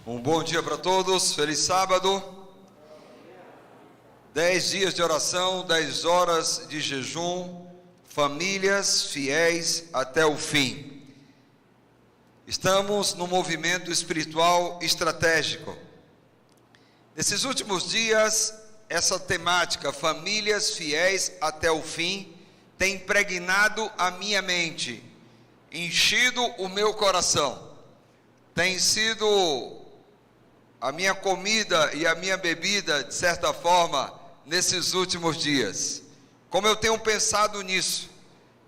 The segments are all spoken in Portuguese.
Um bom dia para todos, feliz sábado. 10 dias de oração, 10 horas de jejum, famílias fiéis até o fim. Estamos no movimento espiritual estratégico. Nesses últimos dias, essa temática, famílias fiéis até o fim, tem impregnado a minha mente, enchido o meu coração. Tem sido a minha comida e a minha bebida, de certa forma, nesses últimos dias. Como eu tenho pensado nisso,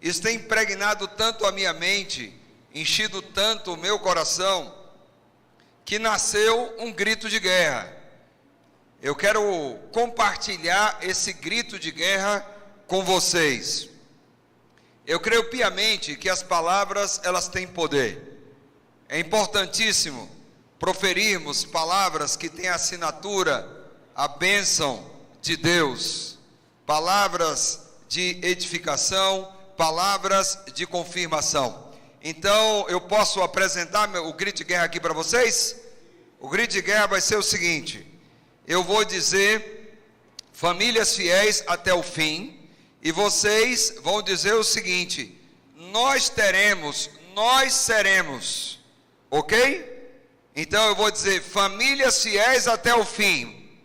isso tem impregnado tanto a minha mente, enchido tanto o meu coração, que nasceu um grito de guerra. Eu quero compartilhar esse grito de guerra com vocês. Eu creio piamente que as palavras, elas têm poder. É importantíssimo proferirmos palavras que têm a assinatura, a bênção de Deus, palavras de edificação, palavras de confirmação. Então, eu posso apresentar o grito de guerra aqui para vocês? O grito de guerra vai ser o seguinte: eu vou dizer famílias fiéis até o fim, e vocês vão dizer o seguinte: nós teremos, nós seremos, ok? Então eu vou dizer famílias fiéis até o fim.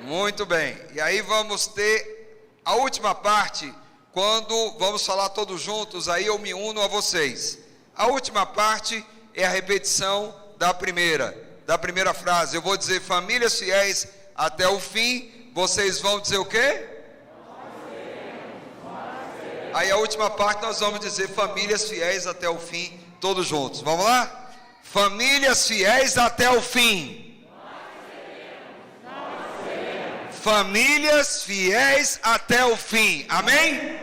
Muito bem, e aí vamos ter a última parte, quando vamos falar todos juntos, aí eu me uno a vocês. A última parte é a repetição da primeira frase. Eu vou dizer famílias fiéis até o fim, vocês vão dizer o quê? Aí a última parte nós vamos dizer famílias fiéis até o fim, todos juntos. Vamos lá? Famílias fiéis até o fim. Famílias fiéis até o fim. Amém?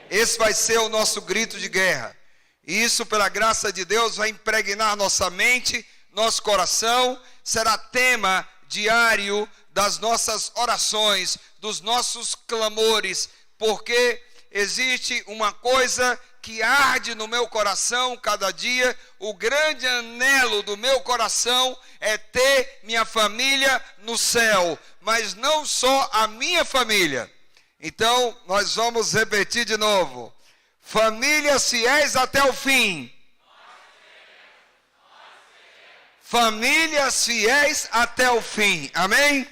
Esse vai ser o nosso grito de guerra. E isso, pela graça de Deus, vai impregnar nossa mente, nosso coração. Será tema diário das nossas orações, dos nossos clamores, porque existe uma coisa que arde no meu coração cada dia. O grande anelo do meu coração é ter minha família no céu, mas não só a minha família. Então, nós vamos repetir de novo: famílias fiéis até o fim. Famílias fiéis até o fim. Amém?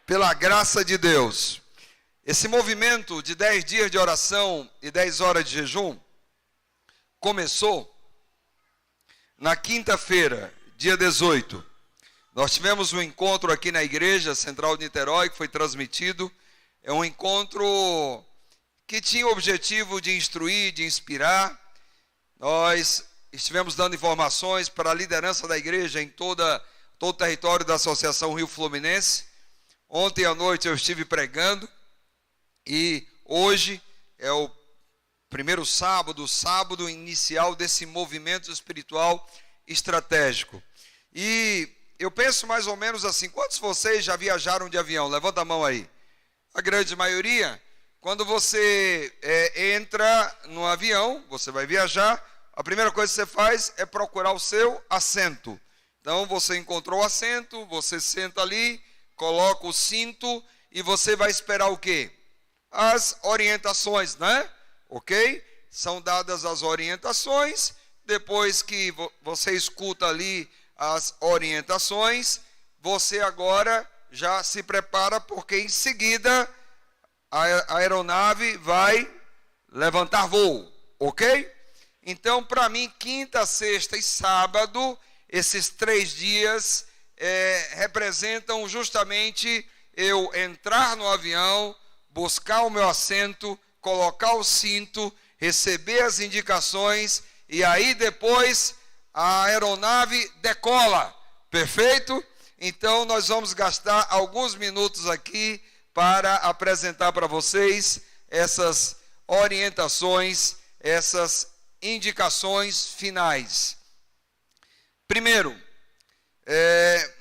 Pela graça de Deus. Esse movimento de 10 dias de oração e 10 horas de jejum começou na quinta-feira, dia 18. Nós tivemos um encontro aqui na Igreja Central de Niterói, que foi transmitido. É um encontro que tinha o objetivo de instruir, de inspirar. Nós estivemos dando informações para a liderança da igreja em todo o território da Associação Rio Fluminense. Ontem à noite eu estive pregando, e hoje é o primeiro sábado, o sábado inicial desse movimento espiritual estratégico. E eu penso mais ou menos assim: quantos de vocês já viajaram de avião? Levanta a mão aí. A grande maioria. Quando você entra no avião, você vai viajar, a primeira coisa que você faz é procurar o seu assento. Então você encontrou o assento, você senta ali, coloca o cinto e você vai esperar o quê? As orientações, né? Ok? São dadas as orientações. Depois que você escuta ali as orientações, você agora já se prepara, porque em seguida a aeronave vai levantar voo, ok? Então, para mim, quinta, sexta e sábado, esses 3 dias representam justamente eu entrar no avião, buscar o meu assento, colocar o cinto, receber as indicações, e aí depois a aeronave decola. Perfeito? Então nós vamos gastar alguns minutos aqui para apresentar para vocês essas orientações, essas indicações finais. Primeiro,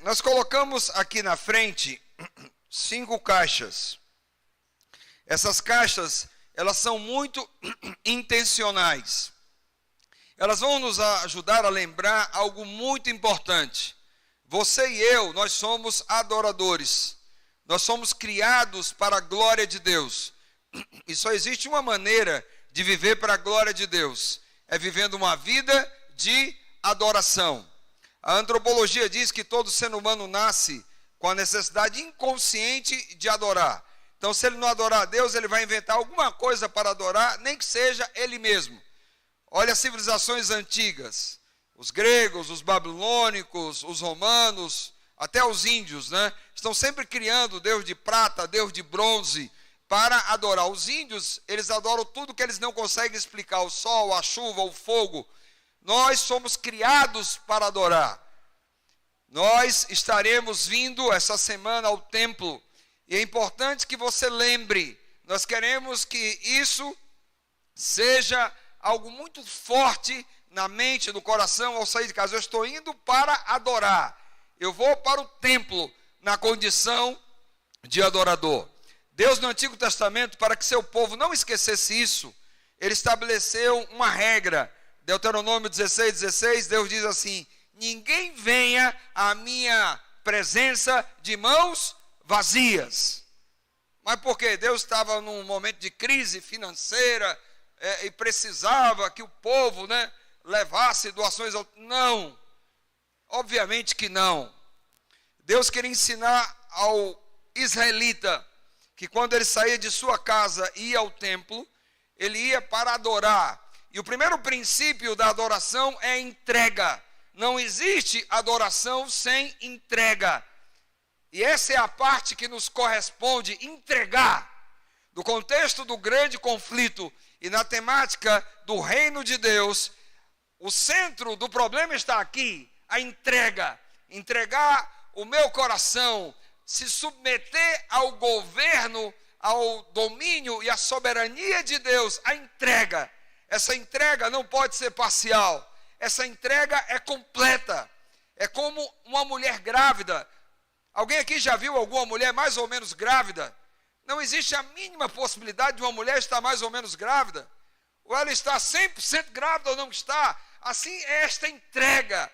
nós colocamos aqui na frente 5 caixas. Essas caixas, elas são muito intencionais. elas vão nos ajudar a lembrar algo muito importante. Você e eu, nós somos adoradores. Nós somos criados para a glória de Deus. E só existe uma maneira de viver para a glória de Deus. É vivendo uma vida de adoração. A antropologia diz que todo ser humano nasce com a necessidade inconsciente de adorar. Então, se ele não adorar a Deus, ele vai inventar alguma coisa para adorar, nem que seja ele mesmo. Olha as civilizações antigas, os gregos, os babilônicos, os romanos, até os índios, né? Estão sempre criando Deus de prata, Deus de bronze, para adorar. Os índios, eles adoram tudo que eles não conseguem explicar, o sol, a chuva, o fogo. Nós somos criados para adorar. Nós estaremos vindo essa semana ao templo, e é importante que você lembre, nós queremos que isso seja algo muito forte na mente, no coração, ao sair de casa. Eu estou indo para adorar. Eu vou para o templo na condição de adorador. Deus, no Antigo Testamento, para que seu povo não esquecesse isso, ele estabeleceu uma regra. Deuteronômio 16:16, Deus diz assim: ninguém venha à minha presença de mãos vazias. Mas por quê? Deus estava num momento de crise financeira, e precisava que o povo, né, levasse doações Não, obviamente que não. Deus queria ensinar ao israelita que quando ele saía de sua casa e ia ao templo, ele ia para adorar. E o primeiro princípio da adoração é entrega. Não existe adoração sem entrega. E essa é a parte que nos corresponde, entregar. No contexto do grande conflito e na temática do reino de Deus, o centro do problema está aqui, a entrega. Entregar o meu coração, se submeter ao governo, ao domínio e à soberania de Deus, a entrega. Essa entrega não pode ser parcial, essa entrega é completa. É como uma mulher grávida. Alguém aqui já viu alguma mulher mais ou menos grávida? Não existe a mínima possibilidade de uma mulher estar mais ou menos grávida. Ou ela está 100% grávida ou não está. Assim é esta entrega.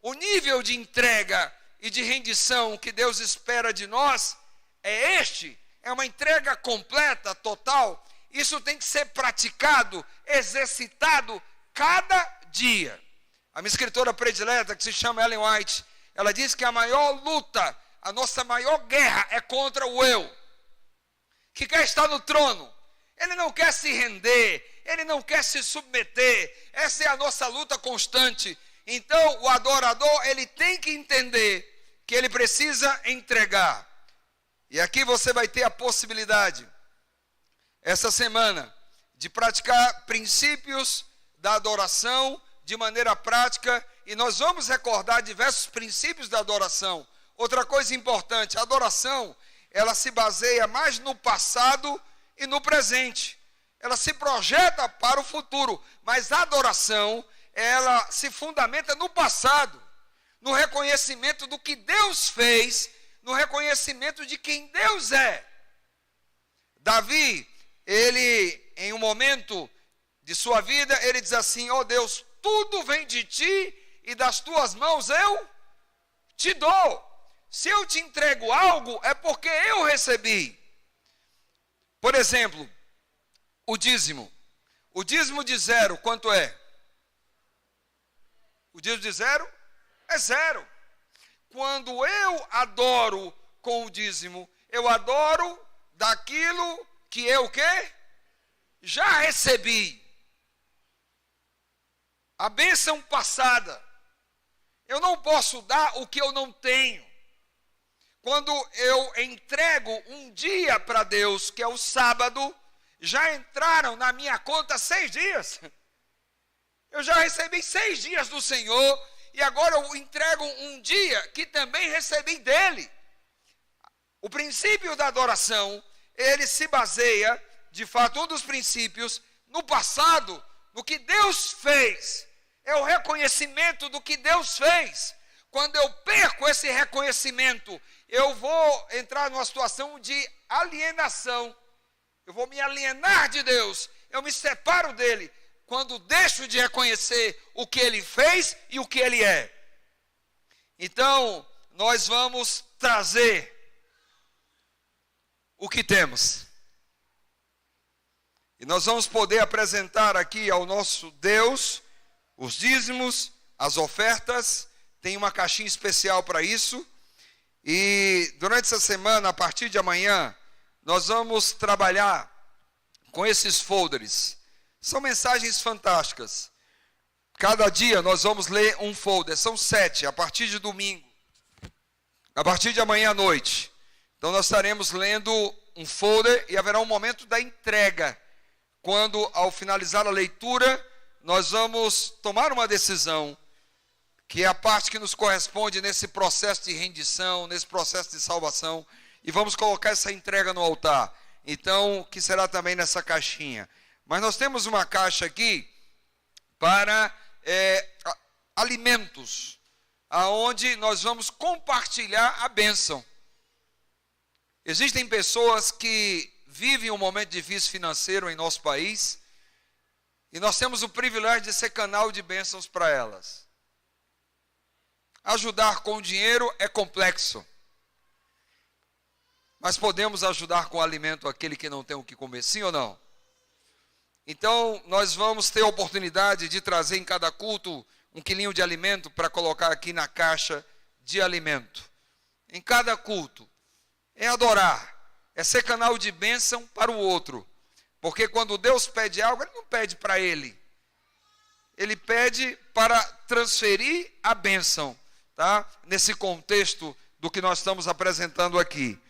O nível de entrega e de rendição que Deus espera de nós é este. É uma entrega completa, total. Isso tem que ser praticado, exercitado cada dia. A minha escritora predileta, que se chama Ellen White, ela diz que a maior luta, a nossa maior guerra é contra o eu, que quer estar no trono. Ele não quer se render, ele não quer se submeter. Essa é a nossa luta constante. Então, o adorador, ele tem que entender que ele precisa entregar. E aqui você vai ter a possibilidade, essa semana, de praticar princípios da adoração de maneira prática. E nós vamos recordar diversos princípios da adoração. Outra coisa importante, a adoração, ela se baseia mais no passado e no presente. Ela se projeta para o futuro, mas a adoração, ela se fundamenta no passado, no reconhecimento do que Deus fez, no reconhecimento de quem Deus é. Davi, ele, em um momento de sua vida, ele diz assim: ó Deus, tudo vem de ti e das tuas mãos eu te dou. Se eu te entrego algo, é porque eu recebi. Por exemplo, o dízimo. O dízimo de zero, quanto é? O dízimo de zero é zero. Quando eu adoro com o dízimo, eu adoro daquilo que eu o quê? Já recebi. A bênção passada. Eu não posso dar o que eu não tenho. Quando eu entrego um dia para Deus, que é o sábado, já entraram na minha conta 6 dias. Eu já recebi 6 dias do Senhor, e agora eu entrego um dia que também recebi dele. O princípio da adoração, ele se baseia, de fato, um dos princípios, no passado, no que Deus fez. É o reconhecimento do que Deus fez. Quando eu perco esse reconhecimento, eu vou entrar numa situação de alienação. Eu vou me alienar de Deus. Eu me separo dele. quando deixo de reconhecer o que Ele fez e o que Ele é. Então, nós vamos trazer o que temos. E nós vamos poder apresentar aqui ao nosso Deus os dízimos, as ofertas. Tem uma caixinha especial para isso. E durante essa semana, a partir de amanhã, nós vamos trabalhar com esses folders. São mensagens fantásticas. Cada dia nós vamos ler um folder. São 7, a partir de domingo. A partir de amanhã à noite. Então nós estaremos lendo um folder e haverá um momento da entrega. Quando, ao finalizar a leitura, nós vamos tomar uma decisão, que é a parte que nos corresponde nesse processo de rendição, nesse processo de salvação, e vamos colocar essa entrega no altar. Então, que será também nessa caixinha. Mas nós temos uma caixa aqui para alimentos, aonde nós vamos compartilhar a bênção. Existem pessoas que vivem um momento difícil financeiro em nosso país, e nós temos o privilégio de ser canal de bênçãos para elas. Ajudar com dinheiro é complexo, mas podemos ajudar com alimento aquele que não tem o que comer, sim ou não? Então, nós vamos ter a oportunidade de trazer em cada culto um quilinho de alimento para colocar aqui na caixa de alimento. Em cada culto. É adorar. É ser canal de bênção para o outro. Porque quando Deus pede algo, Ele não pede para Ele. Ele pede para transferir a bênção. Tá? Nesse contexto do que nós estamos apresentando aqui.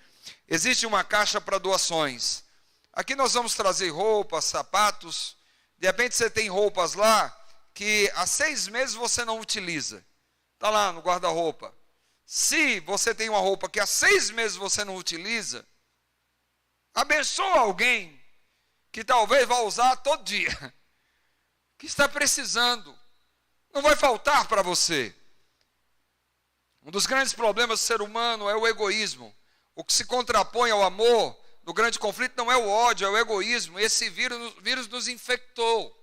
Existe uma caixa para doações. Aqui nós vamos trazer roupas, sapatos. De repente você tem roupas lá que há 6 meses você não utiliza. Está lá no guarda-roupa. Se você tem uma roupa que há 6 meses você não utiliza, abençoa alguém que talvez vá usar todo dia, que está precisando. Não vai faltar para você. Um dos grandes problemas do ser humano é o egoísmo. O que se contrapõe ao amor, no grande conflito, não é o ódio, é o egoísmo. Esse vírus nos infectou.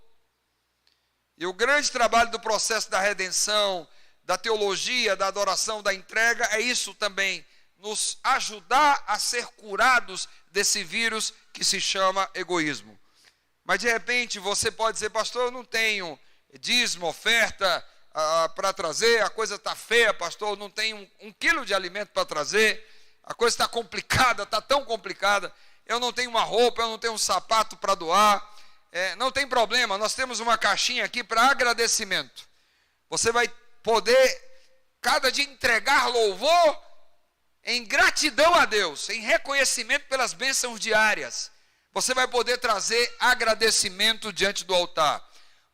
E o grande trabalho do processo da redenção, da teologia, da adoração, da entrega, é isso também. Nos ajudar a ser curados desse vírus que se chama egoísmo. Mas de repente você pode dizer, pastor, eu não tenho dízimo, oferta para trazer, a coisa está feia, pastor, eu não tenho um quilo de alimento para trazer, a coisa está complicada, está tão complicada, eu não tenho uma roupa, eu não tenho um sapato para doar. Não tem problema, nós temos uma caixinha aqui para agradecimento. Você vai poder cada dia entregar louvor em gratidão a Deus, em reconhecimento pelas bênçãos diárias. Você vai poder trazer agradecimento diante do altar.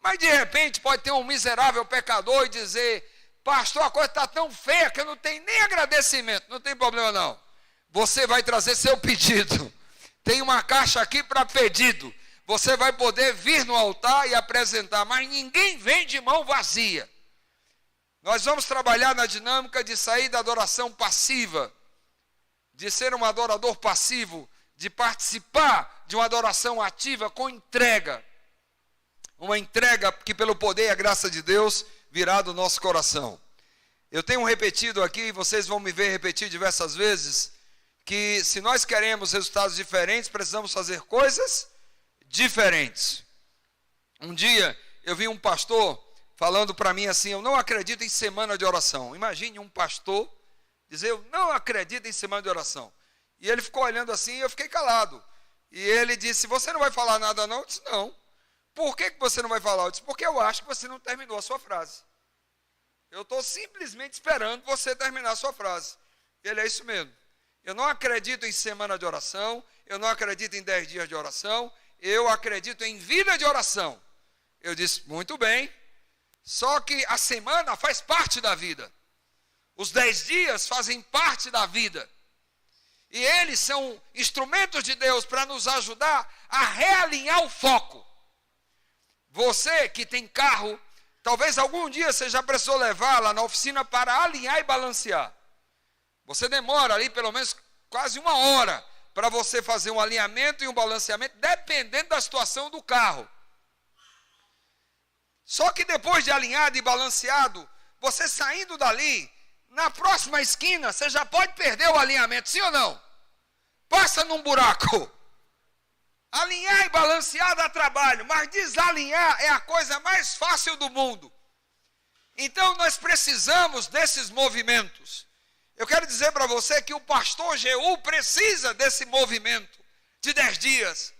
Mas de repente pode ter um miserável pecador e dizer, pastor, a coisa está tão feia que eu não tenho nem agradecimento. Não tem problema não. Você vai trazer seu pedido. Tem uma caixa aqui para pedido. Você vai poder vir no altar e apresentar, mas ninguém vem de mão vazia. Nós vamos trabalhar na dinâmica de sair da adoração passiva, de ser um adorador passivo, de participar de uma adoração ativa com entrega. Uma entrega que pelo poder e a graça de Deus virá do nosso coração. Eu tenho repetido aqui, vocês vão me ver repetir diversas vezes, que se nós queremos resultados diferentes, precisamos fazer coisas diferentes. Um dia eu vi um pastor falando para mim assim, eu não acredito em semana de oração. Imagine um pastor dizer, eu não acredito em semana de oração. E ele ficou olhando assim e eu fiquei calado. E ele disse, você não vai falar nada não? Eu disse, não. Por que você não vai falar? Eu disse, porque eu acho que você não terminou a sua frase. Eu estou simplesmente esperando você terminar a sua frase. Ele, é isso mesmo. Eu não acredito em semana de oração, eu não acredito em 10 dias de oração, eu acredito em vida de oração. Eu disse, muito bem, só que a semana faz parte da vida. Os 10 dias fazem parte da vida. E eles são instrumentos de Deus para nos ajudar a realinhar o foco. Você que tem carro, talvez algum dia você já precisou levar lá na oficina para alinhar e balancear. Você demora ali pelo menos quase 1 hora para você fazer um alinhamento e um balanceamento, dependendo da situação do carro. Só que depois de alinhado e balanceado, você saindo dali, na próxima esquina, você já pode perder o alinhamento, sim ou não? Passa num buraco. Alinhar e balancear dá trabalho, mas desalinhar é a coisa mais fácil do mundo. Então nós precisamos desses movimentos. Eu quero dizer para você que o pastor Jeú precisa desse movimento de 10 dias.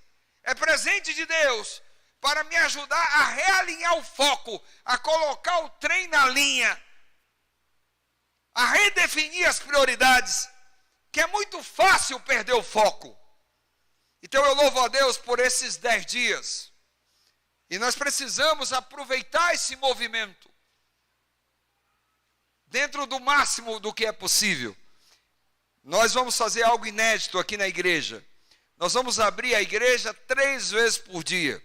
É presente de Deus para me ajudar a realinhar o foco, a colocar o trem na linha, a redefinir as prioridades, que é muito fácil perder o foco. Então eu louvo a Deus por esses 10 dias. E nós precisamos aproveitar esse movimento dentro do máximo do que é possível. Nós vamos fazer algo inédito aqui na igreja. Nós vamos abrir a igreja 3 vezes por dia.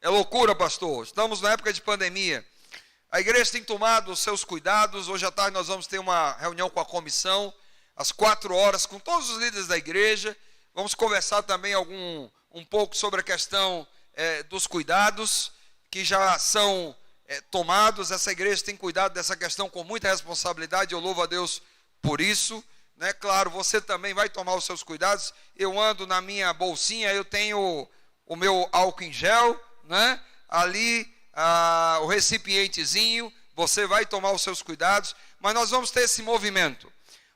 É loucura, pastor. Estamos na época de pandemia. A igreja tem tomado os seus cuidados. Hoje à tarde nós vamos ter uma reunião com a comissão, às 4 horas, com todos os líderes da igreja. Vamos conversar também um pouco sobre a questão dos cuidados que já são tomados. Essa igreja tem cuidado dessa questão com muita responsabilidade. Eu louvo a Deus por isso. Né? Claro, você também vai tomar os seus cuidados. Eu ando na minha bolsinha, eu tenho o meu álcool em gel, né? Ali o recipientezinho. Você vai tomar os seus cuidados, mas nós vamos ter esse movimento.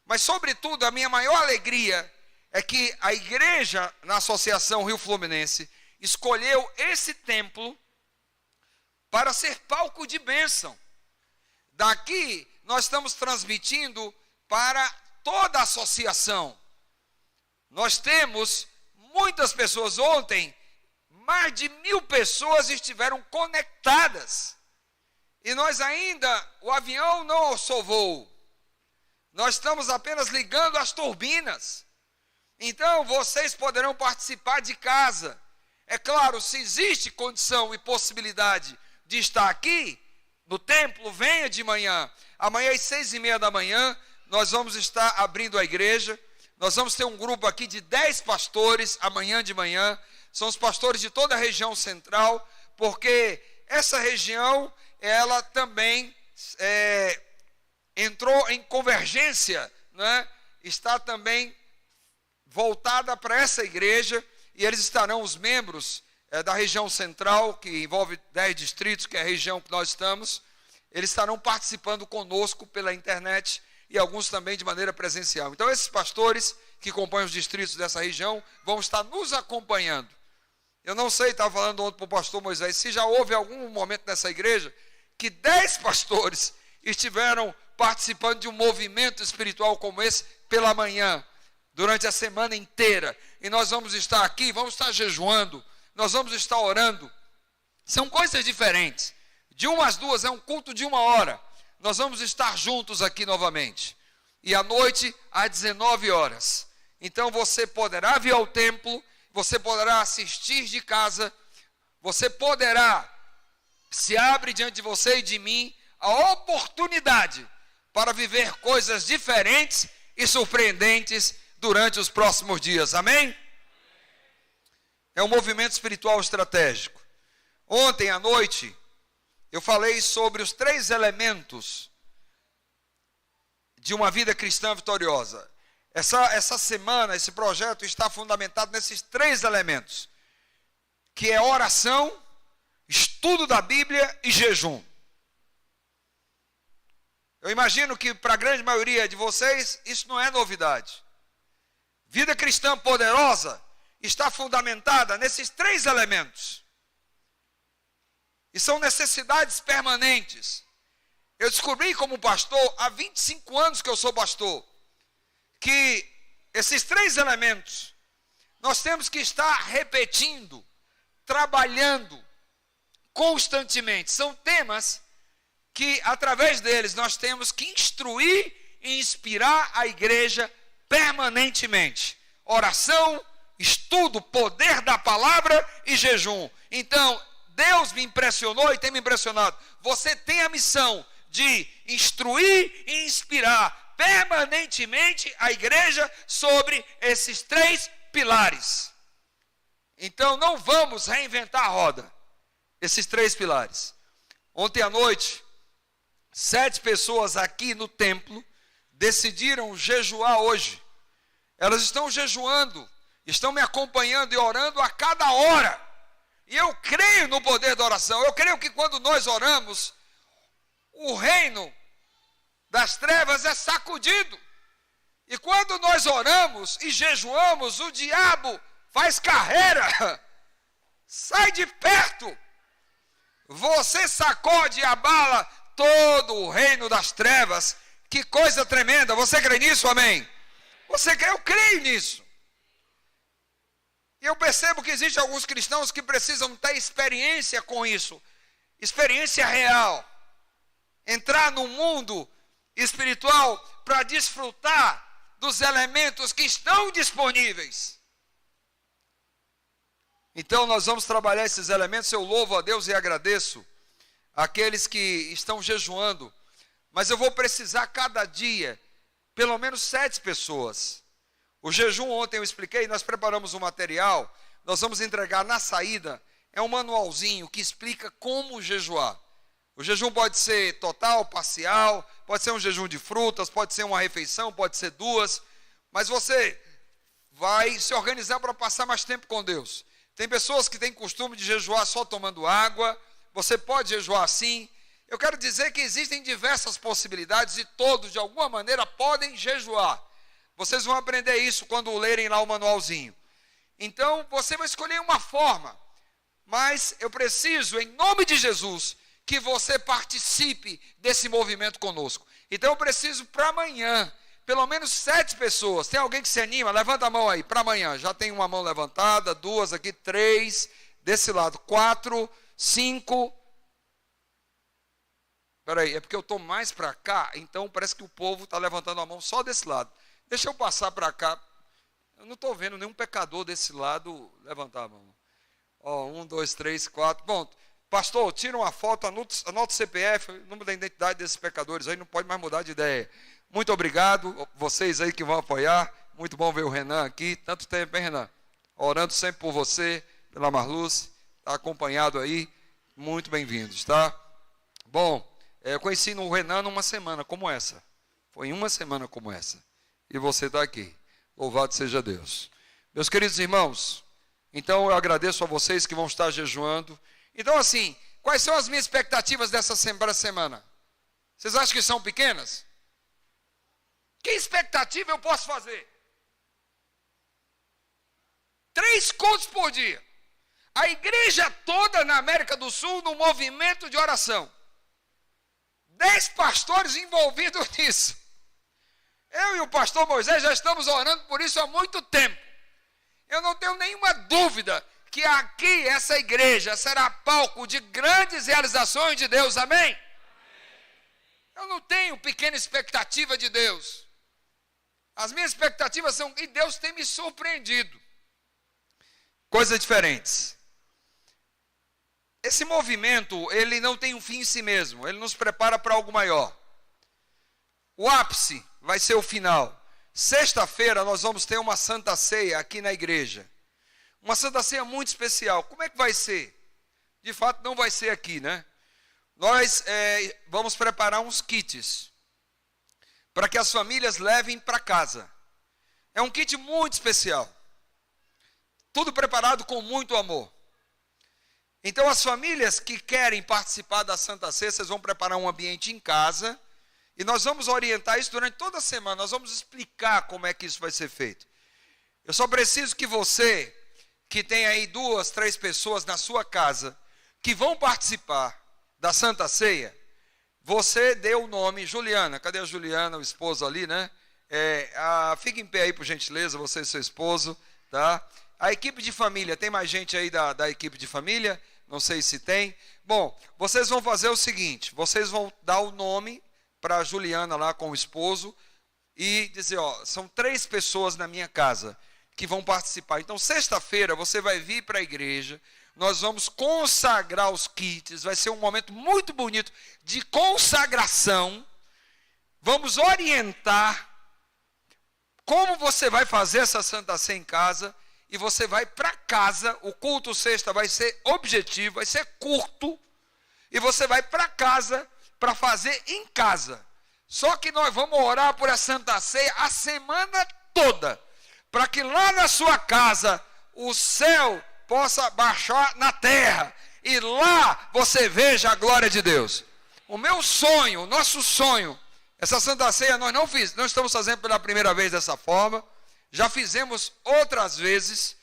Mas sobretudo a minha maior alegria é que a igreja na Associação Rio Fluminense escolheu esse templo para ser palco de bênção. Daqui nós estamos transmitindo para toda a associação. Nós temos muitas pessoas. Ontem, mais de 1000 pessoas estiveram conectadas. E nós ainda, o avião não alçou voo. Nós estamos apenas ligando as turbinas. Então, vocês poderão participar de casa. É claro, se existe condição e possibilidade de estar aqui no templo, venha de manhã. Amanhã às 6:30 da manhã, nós vamos estar abrindo a igreja. Nós vamos ter um grupo aqui de 10 pastores amanhã de manhã. São os pastores de toda a região central, porque essa região, ela também entrou em convergência, né? Está também voltada para essa igreja, e eles estarão, os membros da região central, que envolve 10 distritos, que é a região que nós estamos, eles estarão participando conosco pela internet, e alguns também de maneira presencial. Então esses pastores que compõem os distritos dessa região vão estar nos acompanhando. Eu não sei, estava falando ontem para o pastor Moisés, se já houve algum momento nessa igreja que 10 pastores estiveram participando de um movimento espiritual como esse pela manhã, durante a semana inteira. E nós vamos estar aqui, vamos estar jejuando, nós vamos estar orando. São coisas diferentes. De 1 às 2 é um culto de 1 hora. Nós vamos estar juntos aqui novamente. E à noite, às 19 horas. Então você poderá vir ao templo, você poderá assistir de casa, você poderá, se abre diante de você e de mim, a oportunidade para viver coisas diferentes e surpreendentes durante os próximos dias. Amém? É um movimento espiritual estratégico. Ontem à noite, eu falei sobre os 3 elementos de uma vida cristã vitoriosa. Essa semana, esse projeto está fundamentado nesses 3 elementos, que é oração, estudo da Bíblia e jejum. Eu imagino que para a grande maioria de vocês, isso não é novidade. Vida cristã poderosa está fundamentada nesses 3 elementos. E são necessidades permanentes. Eu descobri como pastor, há 25 anos que eu sou pastor, que esses 3 elementos, nós temos que estar repetindo, trabalhando constantemente. São temas que, através deles, nós temos que instruir e inspirar a igreja permanentemente. Oração, estudo, poder da palavra e jejum. Então, Deus me impressionou e tem me impressionado. Você tem a missão de instruir e inspirar permanentemente a igreja sobre esses 3 pilares. Então não vamos reinventar a roda. Esses 3 pilares. Ontem à noite, 7 pessoas aqui no templo decidiram jejuar hoje. Elas estão jejuando, estão me acompanhando e orando a cada hora. E eu creio no poder da oração. Eu creio que quando nós oramos, o reino das trevas é sacudido. E quando nós oramos e jejuamos, o diabo faz carreira, sai de perto. Você sacode e abala todo o reino das trevas. Que coisa tremenda. Você crê nisso, amém? Você crê? Eu creio nisso. E eu percebo que existem alguns cristãos que precisam ter experiência com isso. Experiência real. Entrar no mundo espiritual para desfrutar dos elementos que estão disponíveis. Então nós vamos trabalhar esses elementos. Eu louvo a Deus e agradeço aqueles que estão jejuando. Mas eu vou precisar cada dia, pelo menos 7 pessoas. O jejum ontem eu expliquei, nós preparamos um material, nós vamos entregar na saída, é um manualzinho que explica como jejuar. O jejum pode ser total, parcial, pode ser um jejum de frutas, pode ser uma refeição, pode ser 2, mas você vai se organizar para passar mais tempo com Deus. Tem pessoas que têm costume de jejuar só tomando água, você pode jejuar assim. Eu quero dizer que existem diversas possibilidades e todos, de alguma maneira, podem jejuar. Vocês vão aprender isso quando lerem lá o manualzinho. Então, você vai escolher uma forma. Mas eu preciso, em nome de Jesus, que você participe desse movimento conosco. Então, eu preciso para amanhã, pelo menos 7 pessoas. Tem alguém que se anima? Levanta a mão aí, para amanhã. Já tem uma mão levantada, 2 aqui, 3, desse lado, 4, 5. Espera aí, é porque eu estou mais para cá, então parece que o povo está levantando a mão só desse lado. Deixa eu passar para cá. Eu não estou vendo nenhum pecador desse lado levantar a mão. Ó, 1, 2, 3, 4. Bom, pastor, tira uma foto, anota o CPF, o número da identidade desses pecadores aí, não pode mais mudar de ideia. Muito obrigado, vocês aí que vão apoiar. Muito bom ver o Renan aqui. Tanto tempo, hein, Renan? Orando sempre por você, pela Marluz. Está acompanhado aí. Muito bem-vindos, tá? Bom, eu conheci o Renan numa semana como essa. Foi em uma semana como essa. E você está aqui. Louvado seja Deus. Meus queridos irmãos, então eu agradeço a vocês que vão estar jejuando. Então assim, quais são as minhas expectativas dessa semana? Vocês acham que são pequenas? Que expectativa eu posso fazer? 3 cultos por dia. A igreja toda na América do Sul no movimento de oração. 10 pastores envolvidos nisso. Eu e o pastor Moisés já estamos orando por isso há muito tempo. Eu não tenho nenhuma dúvida que aqui essa igreja será palco de grandes realizações de Deus, amém? Eu não tenho pequena expectativa de Deus. As minhas expectativas são, e Deus tem me surpreendido. Coisas diferentes. Esse movimento, ele não tem um fim em si mesmo, ele nos prepara para algo maior. O ápice vai ser o final. Sexta-feira nós vamos ter uma Santa Ceia aqui na igreja. Uma Santa Ceia muito especial. Como é que vai ser? De fato não vai ser aqui, né? Nós vamos preparar uns kits para que as famílias levem para casa. É um kit muito especial. Tudo preparado com muito amor. Então as famílias que querem participar da Santa Ceia, vocês vão preparar um ambiente em casa. E nós vamos orientar isso durante toda a semana. Nós vamos explicar como é que isso vai ser feito. Eu só preciso que você, que tem aí 2, 3 pessoas na sua casa, que vão participar da Santa Ceia, você dê o nome, Juliana. Cadê a Juliana, o esposo ali, né? Fique em pé aí, por gentileza, você e seu esposo, tá? A equipe de família, tem mais gente aí da equipe de família? Não sei se tem. Bom, vocês vão fazer o seguinte, vocês vão dar o nome para a Juliana lá com o esposo e dizer, ó, são 3 pessoas na minha casa que vão participar. Então, sexta-feira você vai vir para a igreja, nós vamos consagrar os kits, vai ser um momento muito bonito de consagração. Vamos orientar como você vai fazer essa Santa Ceia em casa e você vai para casa. O culto sexta vai ser objetivo, vai ser curto. e você vai para casa para fazer em casa. Só que nós vamos orar por a Santa Ceia a semana toda, para que lá na sua casa o céu possa baixar na terra e lá você veja a glória de Deus. O meu sonho, o nosso sonho, essa Santa Ceia nós não estamos fazendo pela primeira vez dessa forma, já fizemos outras vezes,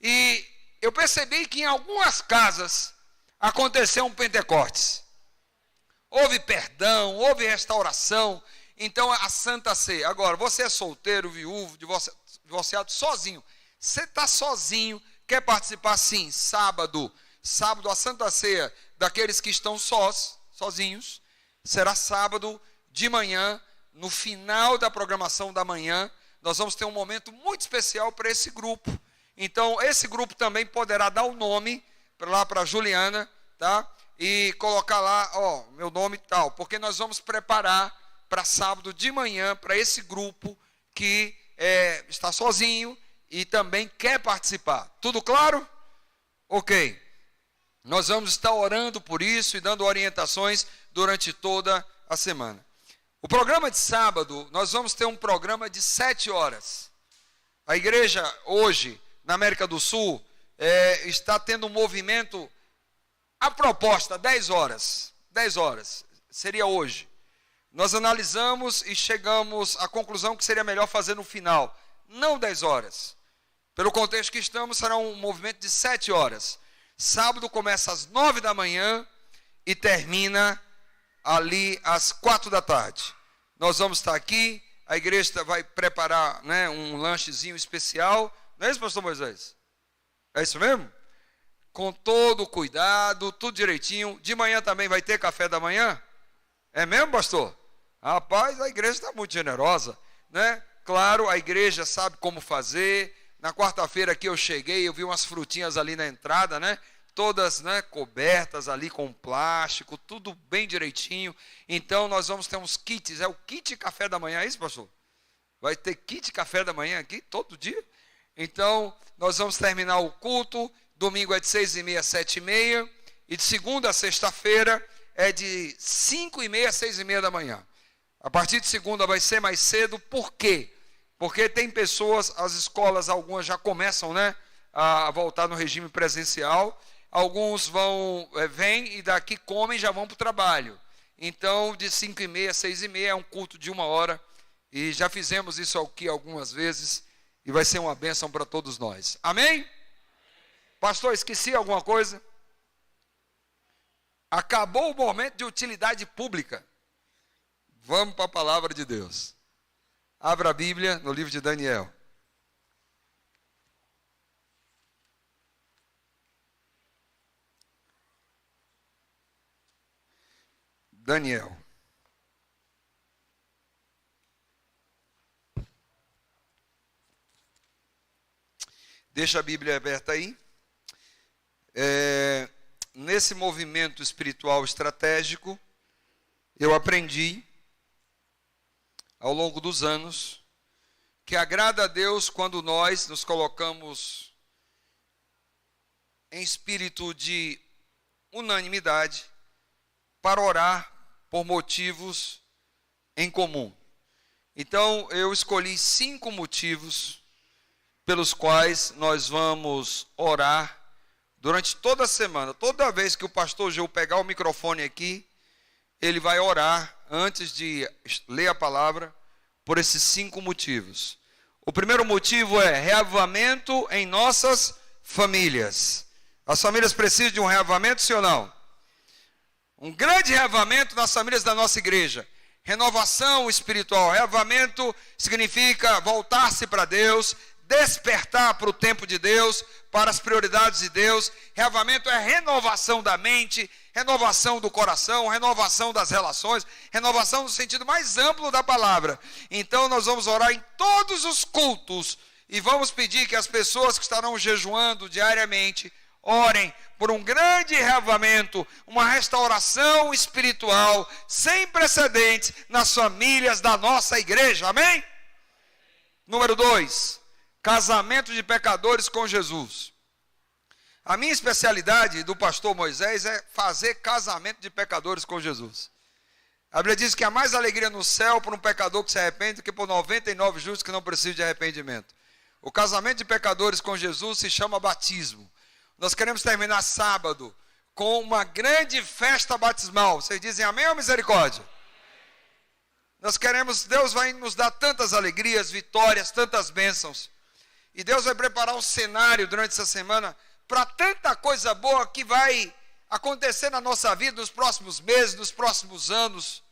e eu percebi que em algumas casas aconteceu um Pentecostes. Houve perdão, houve restauração. Então a Santa Ceia. Agora, você é solteiro, viúvo, divorciado, sozinho. Você está sozinho, quer participar? Sim, sábado a Santa Ceia daqueles que estão sozinhos, será sábado de manhã, no final da programação da manhã, nós vamos ter um momento muito especial para esse grupo. Então, esse grupo também poderá dar o nome lá para a Juliana, tá? E colocar lá, ó, meu nome e tal, porque nós vamos preparar para sábado de manhã, para esse grupo que está sozinho e também quer participar. Tudo claro? Ok. Nós vamos estar orando por isso e dando orientações durante toda a semana. O programa de sábado, nós vamos ter um programa de 7 horas. A igreja hoje, na América do Sul, está tendo um movimento, a proposta, 10 horas. 10 horas, seria hoje. Nós analisamos e chegamos à conclusão que seria melhor fazer no final, não 10 horas. Pelo contexto que estamos, será um movimento de 7 horas. Sábado começa às 9 da manhã e termina ali às 4 da tarde. Nós vamos estar aqui, a igreja vai preparar, né, um lanchezinho especial. Não é isso, pastor Moisés? É isso mesmo? Com todo cuidado, tudo direitinho. De manhã também vai ter café da manhã? É mesmo, pastor? Rapaz, a igreja está muito generosa, né? Claro, a igreja sabe como fazer. Na quarta-feira aqui eu cheguei, eu vi umas frutinhas ali na entrada, né? Todas, né, cobertas ali com plástico, tudo bem direitinho. Então nós vamos ter uns kits, é o kit café da manhã, é isso, pastor? Vai ter kit café da manhã aqui todo dia? Então nós vamos terminar o culto, domingo é de 6h30 a 7h30, e de segunda a sexta-feira é de 5h30 a 6h30 da manhã. A partir de segunda vai ser mais cedo, por quê? Porque tem pessoas, as escolas, algumas já começam, né, a voltar no regime presencial. Alguns vêm e daqui comem e já vão para o trabalho. Então, de 5h30 a 6h30 é um culto de 1 hora. E já fizemos isso aqui algumas vezes. E vai ser uma bênção para todos nós. Amém? Pastor, esqueci alguma coisa? Acabou o momento de utilidade pública. Vamos para a palavra de Deus. Abra a Bíblia no livro de Daniel. Daniel. Deixa a Bíblia aberta aí. Nesse movimento espiritual estratégico, eu aprendi, ao longo dos anos, que agrada a Deus quando nós nos colocamos em espírito de unanimidade para orar por motivos em comum. Então, eu escolhi 5 motivos pelos quais nós vamos orar durante toda a semana. Toda vez que o pastor Gil pegar o microfone aqui, ele vai orar antes de ler a palavra por esses 5 motivos. O primeiro motivo é reavivamento em nossas famílias. As famílias precisam de um reavivamento, sim ou não? Um grande reavivamento nas famílias da nossa igreja. Renovação espiritual. Reavivamento significa voltar-se para Deus, despertar para o tempo de Deus, para as prioridades de Deus. Reavivamento é renovação da mente, renovação do coração, renovação das relações, renovação no sentido mais amplo da palavra. Então nós vamos orar em todos os cultos e vamos pedir que as pessoas que estarão jejuando diariamente orem por um grande reavivamento, uma restauração espiritual sem precedentes nas famílias da nossa igreja. Amém? Número 2, casamento de pecadores com Jesus. A minha especialidade do pastor Moisés é fazer casamento de pecadores com Jesus. A Bíblia diz que há mais alegria no céu por um pecador que se arrepende do que por 99 justos que não precisam de arrependimento. O casamento de pecadores com Jesus se chama batismo. Nós queremos terminar sábado com uma grande festa batismal. Vocês dizem amém ou misericórdia? Nós queremos, Deus vai nos dar tantas alegrias, vitórias, tantas bênçãos. E Deus vai preparar um cenário durante essa semana para tanta coisa boa que vai acontecer na nossa vida nos próximos meses, nos próximos anos.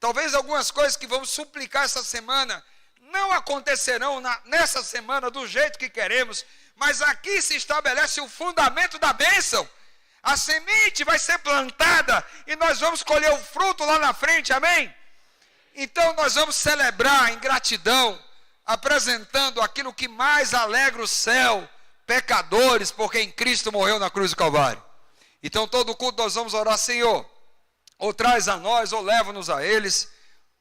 Talvez algumas coisas que vamos suplicar essa semana não acontecerão nessa semana do jeito que queremos, mas aqui se estabelece o fundamento da bênção. A semente vai ser plantada e nós vamos colher o fruto lá na frente, amém? Então nós vamos celebrar em gratidão, apresentando aquilo que mais alegra o céu, pecadores, porque em Cristo morreu na cruz do Calvário. Então todo culto nós vamos orar, Senhor, ou traz a nós, ou leva-nos a eles,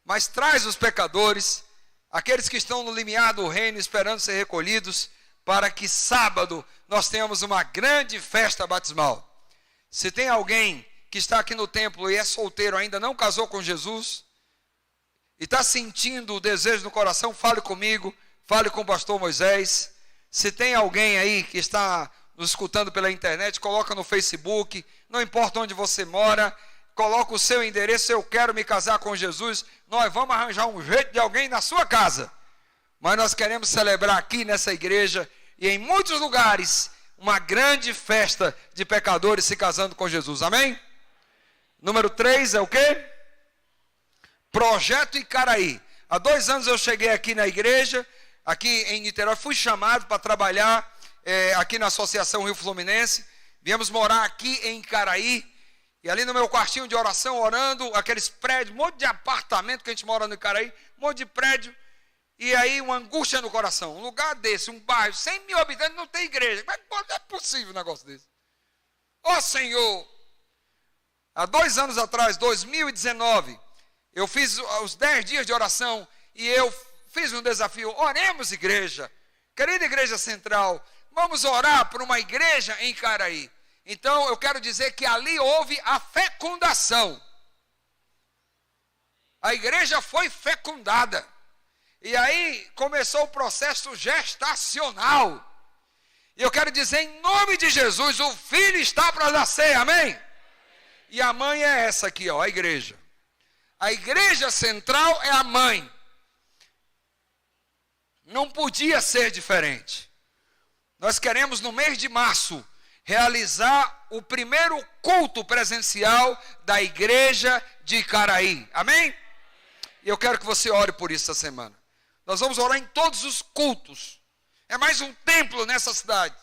mas traz os pecadores, aqueles que estão no limiar do reino, esperando ser recolhidos, para que sábado nós tenhamos uma grande festa batismal. Se tem alguém que está aqui no templo e é solteiro, ainda não casou com Jesus, e está sentindo o desejo no coração, fale comigo, fale com o pastor Moisés. Se tem alguém aí que está nos escutando pela internet, coloca no Facebook, não importa onde você mora, coloca o seu endereço, eu quero me casar com Jesus, nós vamos arranjar um jeito de alguém na sua casa. Mas nós queremos celebrar aqui nessa igreja e em muitos lugares uma grande festa de pecadores se casando com Jesus, amém? Número 3 é o quê? Projeto Icaraí. Há 2 anos eu cheguei aqui na igreja, aqui em Niterói, fui chamado para trabalhar aqui na Associação Rio Fluminense. Viemos morar aqui em Icaraí, e ali no meu quartinho de oração, orando, aqueles prédios, um monte de apartamento que a gente mora no Icaraí, um monte de prédio, e aí uma angústia no coração. Um lugar desse, um bairro, 100 mil habitantes, não tem igreja. Como é possível um negócio desse? Ó Senhor, há 2 anos atrás, 2019, eu fiz os 10 dias de oração e eu fiz um desafio. Oremos, igreja. Querida Igreja Central, vamos orar por uma igreja em Icaraí. Então, eu quero dizer que ali houve a fecundação. A igreja foi fecundada. E aí começou o processo gestacional. E eu quero dizer, em nome de Jesus, o filho está para nascer, amém? E a mãe é essa aqui, ó, a igreja. A igreja central é a mãe. Não podia ser diferente. Nós queremos no mês de março realizar o primeiro culto presencial da igreja de Icaraí. Amém? E eu quero que você ore por isso essa semana. Nós vamos orar em todos os cultos. É mais um templo nessa cidade.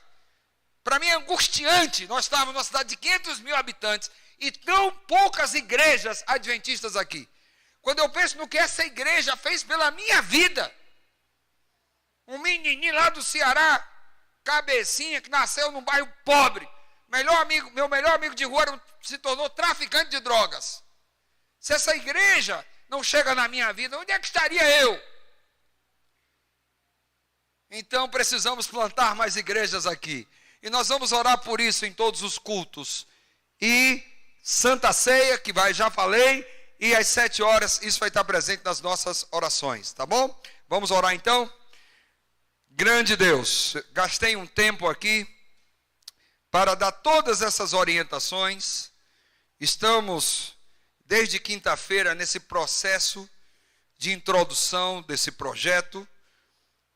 Para mim é angustiante. Nós estávamos numa cidade de 500 mil habitantes e tão poucas igrejas adventistas aqui. Quando eu penso no que essa igreja fez pela minha vida, um menininho lá do Ceará, cabecinha, que nasceu num bairro pobre, meu melhor amigo de rua se tornou traficante de drogas. Se essa igreja não chega na minha vida, onde é que estaria eu? Então precisamos plantar mais igrejas aqui. E nós vamos orar por isso em todos os cultos. E Santa Ceia, que já falei, e às 7 horas isso vai estar presente nas nossas orações, tá bom? Vamos orar então? Grande Deus, gastei um tempo aqui para dar todas essas orientações. Estamos desde quinta-feira nesse processo de introdução desse projeto.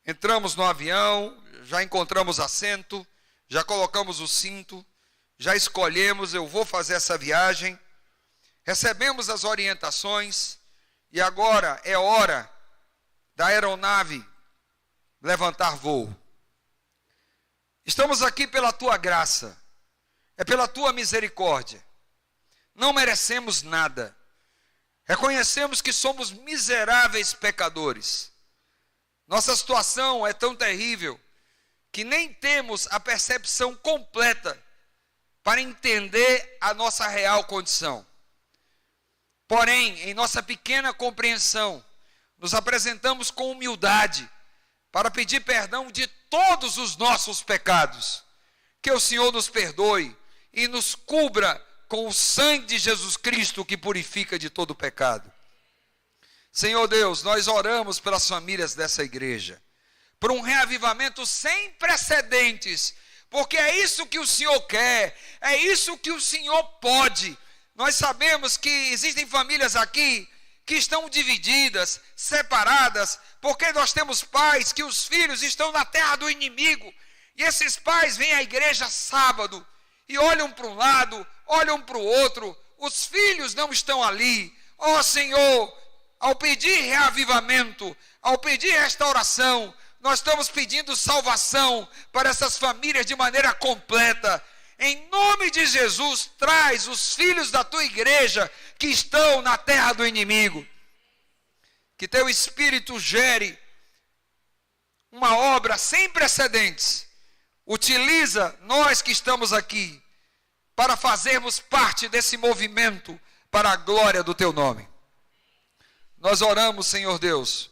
Entramos no avião, já encontramos assento, já colocamos o cinto, já escolhemos, eu vou fazer essa viagem. Recebemos as orientações e agora é hora da aeronave levantar voo. Estamos aqui pela tua graça, é pela tua misericórdia. Não merecemos nada. Reconhecemos que somos miseráveis pecadores. Nossa situação é tão terrível que nem temos a percepção completa para entender a nossa real condição. Porém, em nossa pequena compreensão, nos apresentamos com humildade para pedir perdão de todos os nossos pecados. Que o Senhor nos perdoe e nos cubra com o sangue de Jesus Cristo que purifica de todo pecado. Senhor Deus, nós oramos pelas famílias dessa igreja, por um reavivamento sem precedentes, porque é isso que o Senhor quer, é isso que o Senhor pode. Nós sabemos que existem famílias aqui que estão divididas, separadas, porque nós temos pais que os filhos estão na terra do inimigo, e esses pais vêm à igreja sábado, e olham para um lado, olham para o outro, os filhos não estão ali. Ó Senhor, ao pedir reavivamento, ao pedir restauração, nós estamos pedindo salvação para essas famílias de maneira completa. Em nome de Jesus, traz os filhos da tua igreja que estão na terra do inimigo. Que teu Espírito gere uma obra sem precedentes. Utiliza nós que estamos aqui para fazermos parte desse movimento para a glória do teu nome. Nós oramos, Senhor Deus,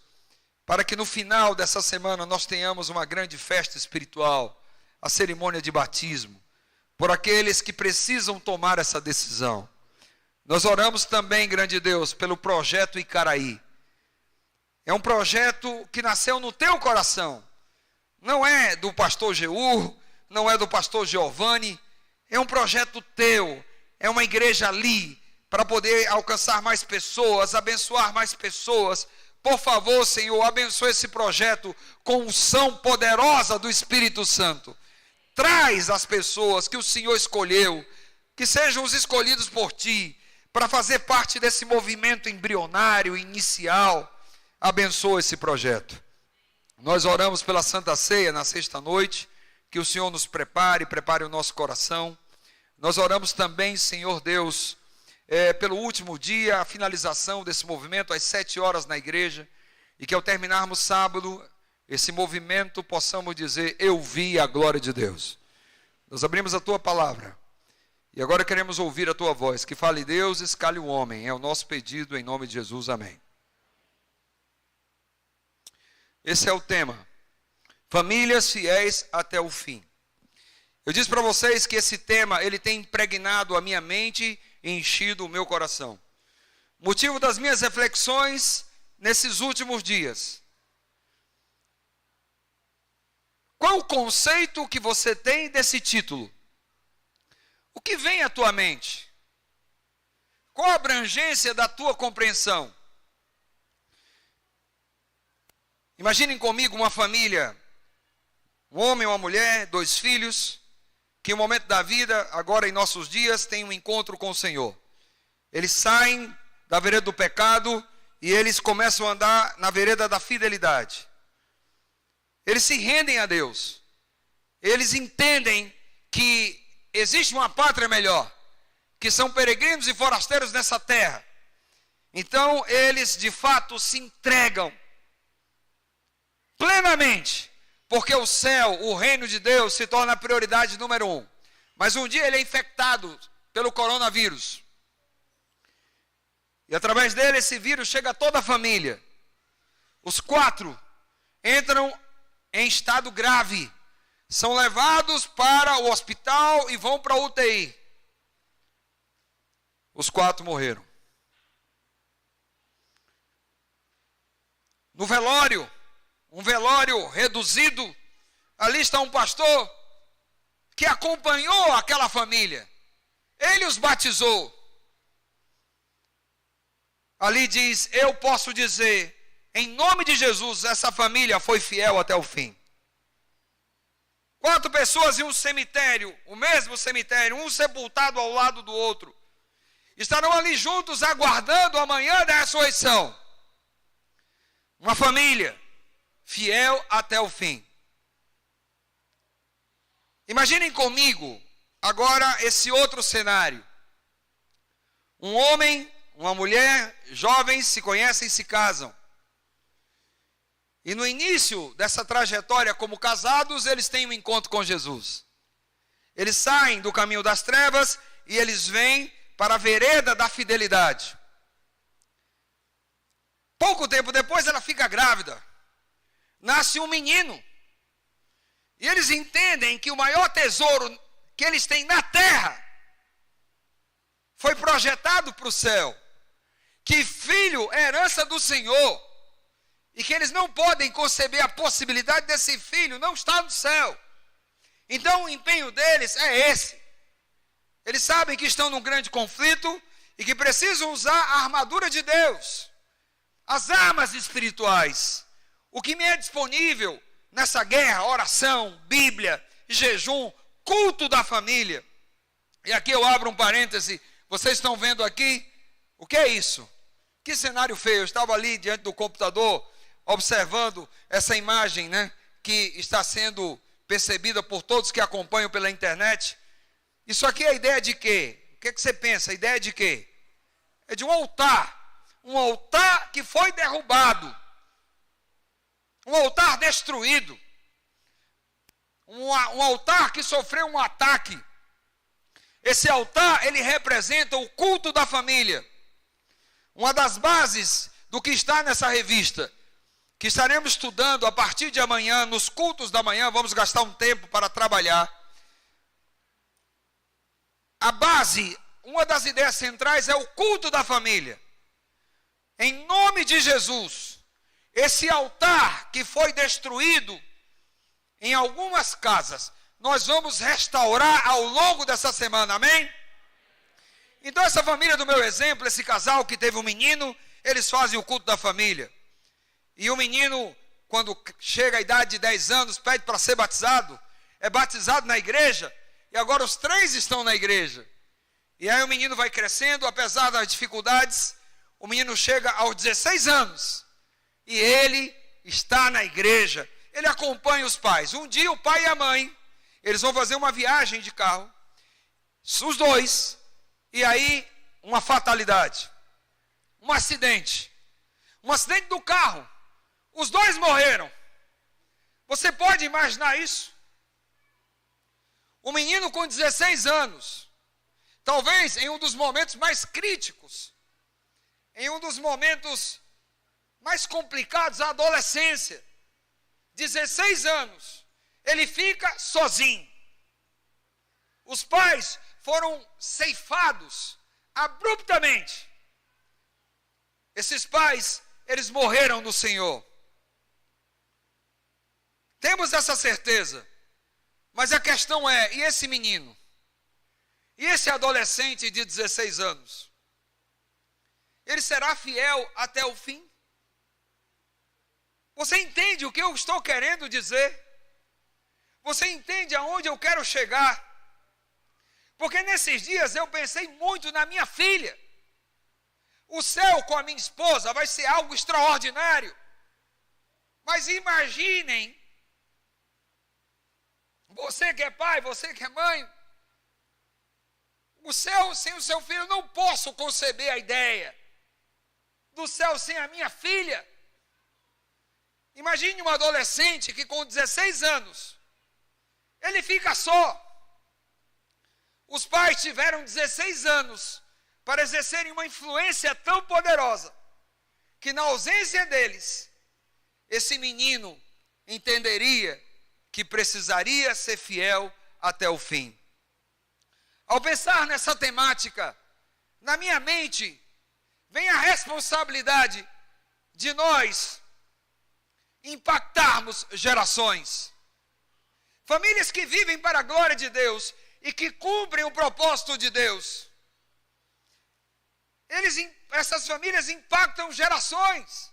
para que no final dessa semana nós tenhamos uma grande festa espiritual, a cerimônia de batismo, por aqueles que precisam tomar essa decisão. Nós oramos também, grande Deus, pelo projeto Icaraí. É um projeto que nasceu no teu coração. Não é do pastor Geur, não é do pastor Giovanni, é um projeto teu, é uma igreja ali, para poder alcançar mais pessoas, abençoar mais pessoas. Por favor, Senhor, abençoe esse projeto com unção poderosa do Espírito Santo. Traz as pessoas que o Senhor escolheu, que sejam os escolhidos por ti, para fazer parte desse movimento embrionário, inicial. Abençoa esse projeto. Nós oramos pela Santa Ceia na sexta-noite, que o Senhor nos prepare o nosso coração. Nós oramos também, Senhor Deus, pelo último dia, a finalização desse movimento, às 7 horas na igreja, e que ao terminarmos sábado, esse movimento, possamos dizer, eu vi a glória de Deus. Nós abrimos a tua palavra, e agora queremos ouvir a tua voz, que fale Deus, escale o homem, é o nosso pedido em nome de Jesus, amém. Esse é o tema, famílias fiéis até o fim. Eu disse para vocês que esse tema, ele tem impregnado a minha mente e enchido o meu coração. Motivo das minhas reflexões nesses últimos dias. Qual o conceito que você tem desse título? O que vem à tua mente? Qual a abrangência da tua compreensão? Imaginem comigo uma família, um homem, uma mulher, 2 filhos, que em um momento da vida, agora em nossos dias, tem um encontro com o Senhor. Eles saem da vereda do pecado e eles começam a andar na vereda da fidelidade. Eles se rendem a Deus. Eles entendem que existe uma pátria melhor, que são peregrinos e forasteiros nessa terra. Então, eles de fato se entregam plenamente, porque o céu, o reino de Deus, se torna a prioridade número 1. Mas um dia ele é infectado pelo coronavírus. E através dele, esse vírus chega a toda a família. Os 4 entram em estado grave. São levados para o hospital e vão para a UTI. Os 4 morreram. No velório, um velório reduzido, ali está um pastor que acompanhou aquela família. Ele os batizou. Ali diz, eu posso dizer, em nome de Jesus, essa família foi fiel até o fim. 4 pessoas em um cemitério, o mesmo cemitério, um sepultado ao lado do outro. Estarão ali juntos aguardando a manhã da ressurreição. Uma família fiel até o fim. Imaginem comigo agora esse outro cenário. Um homem, uma mulher, jovens se conhecem e se casam. E no início dessa trajetória como casados, eles têm um encontro com Jesus. Eles saem do caminho das trevas e eles vêm para a vereda da fidelidade. Pouco tempo depois ela fica grávida. Nasce um menino. E eles entendem que o maior tesouro que eles têm na terra foi projetado para o céu. Que filho é herança do Senhor. E que eles não podem conceber a possibilidade desse filho não estar no céu. Então o empenho deles é esse. Eles sabem que estão num grande conflito e que precisam usar a armadura de Deus. As armas espirituais. O que me é disponível nessa guerra: oração, Bíblia, jejum, culto da família. E aqui eu abro um parêntese. Vocês estão vendo aqui? O que é isso? Que cenário feio. Eu estava ali diante do computador, observando essa imagem, né, que está sendo percebida por todos que acompanham pela internet. Isso aqui é a ideia de quê? O que você pensa? A ideia de quê? É de um altar. Um altar que foi derrubado. Um altar destruído. Um altar que sofreu um ataque. Esse altar, ele representa o culto da família. Uma das bases do que está nessa revista, que estaremos estudando a partir de amanhã, nos cultos da manhã, vamos gastar um tempo para trabalhar. A base, uma das ideias centrais é o culto da família. Em nome de Jesus, esse altar que foi destruído em algumas casas, nós vamos restaurar ao longo dessa semana, amém? Então essa família do meu exemplo, esse casal que teve um menino, eles fazem o culto da família. E o menino, quando chega à idade de 10 anos, pede para ser batizado, é batizado na igreja, e agora os 3 estão na igreja. E aí o menino vai crescendo, apesar das dificuldades, o menino chega aos 16 anos, e ele está na igreja, ele acompanha os pais. Um dia o pai e a mãe, eles vão fazer uma viagem de carro, os dois, e aí uma fatalidade, um acidente do carro, os dois morreram. Você pode imaginar isso? O menino com 16 anos, talvez em um dos momentos mais críticos, em um dos momentos mais complicados, a adolescência, 16 anos, ele fica sozinho. Os pais foram ceifados abruptamente. Esses pais, eles morreram no Senhor. Temos essa certeza. Mas a questão é, e esse menino? E esse adolescente de 16 anos? Ele será fiel até o fim? Você entende o que eu estou querendo dizer? Você entende aonde eu quero chegar? Porque nesses dias eu pensei muito na minha filha. O céu com a minha esposa vai ser algo extraordinário. Mas imaginem, você que é pai, você que é mãe, o céu sem o seu filho, eu não posso conceber a ideia do céu sem a minha filha. Imagine um adolescente que com 16 anos, ele fica só. Os pais tiveram 16 anos para exercerem uma influência tão poderosa, que na ausência deles, esse menino entenderia que precisaria ser fiel até o fim. Ao pensar nessa temática, na minha mente, vem a responsabilidade de nós impactarmos gerações. Famílias que vivem para a glória de Deus e que cumprem o propósito de Deus. Essas famílias impactam gerações.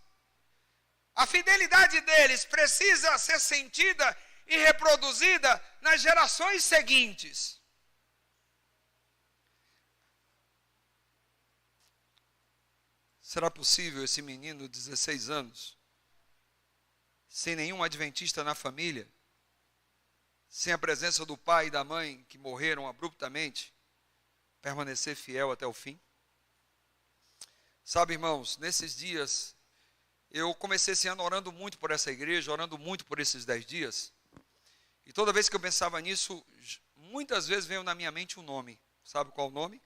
A fidelidade deles precisa ser sentida e reproduzida nas gerações seguintes. Será possível esse menino de 16 anos, sem nenhum adventista na família, sem a presença do pai e da mãe que morreram abruptamente, permanecer fiel até o fim? Sabe, irmãos, nesses dias, eu comecei esse ano orando muito por essa igreja, orando muito por esses 10 dias, e toda vez que eu pensava nisso, muitas vezes veio na minha mente um nome. Sabe qual o nome?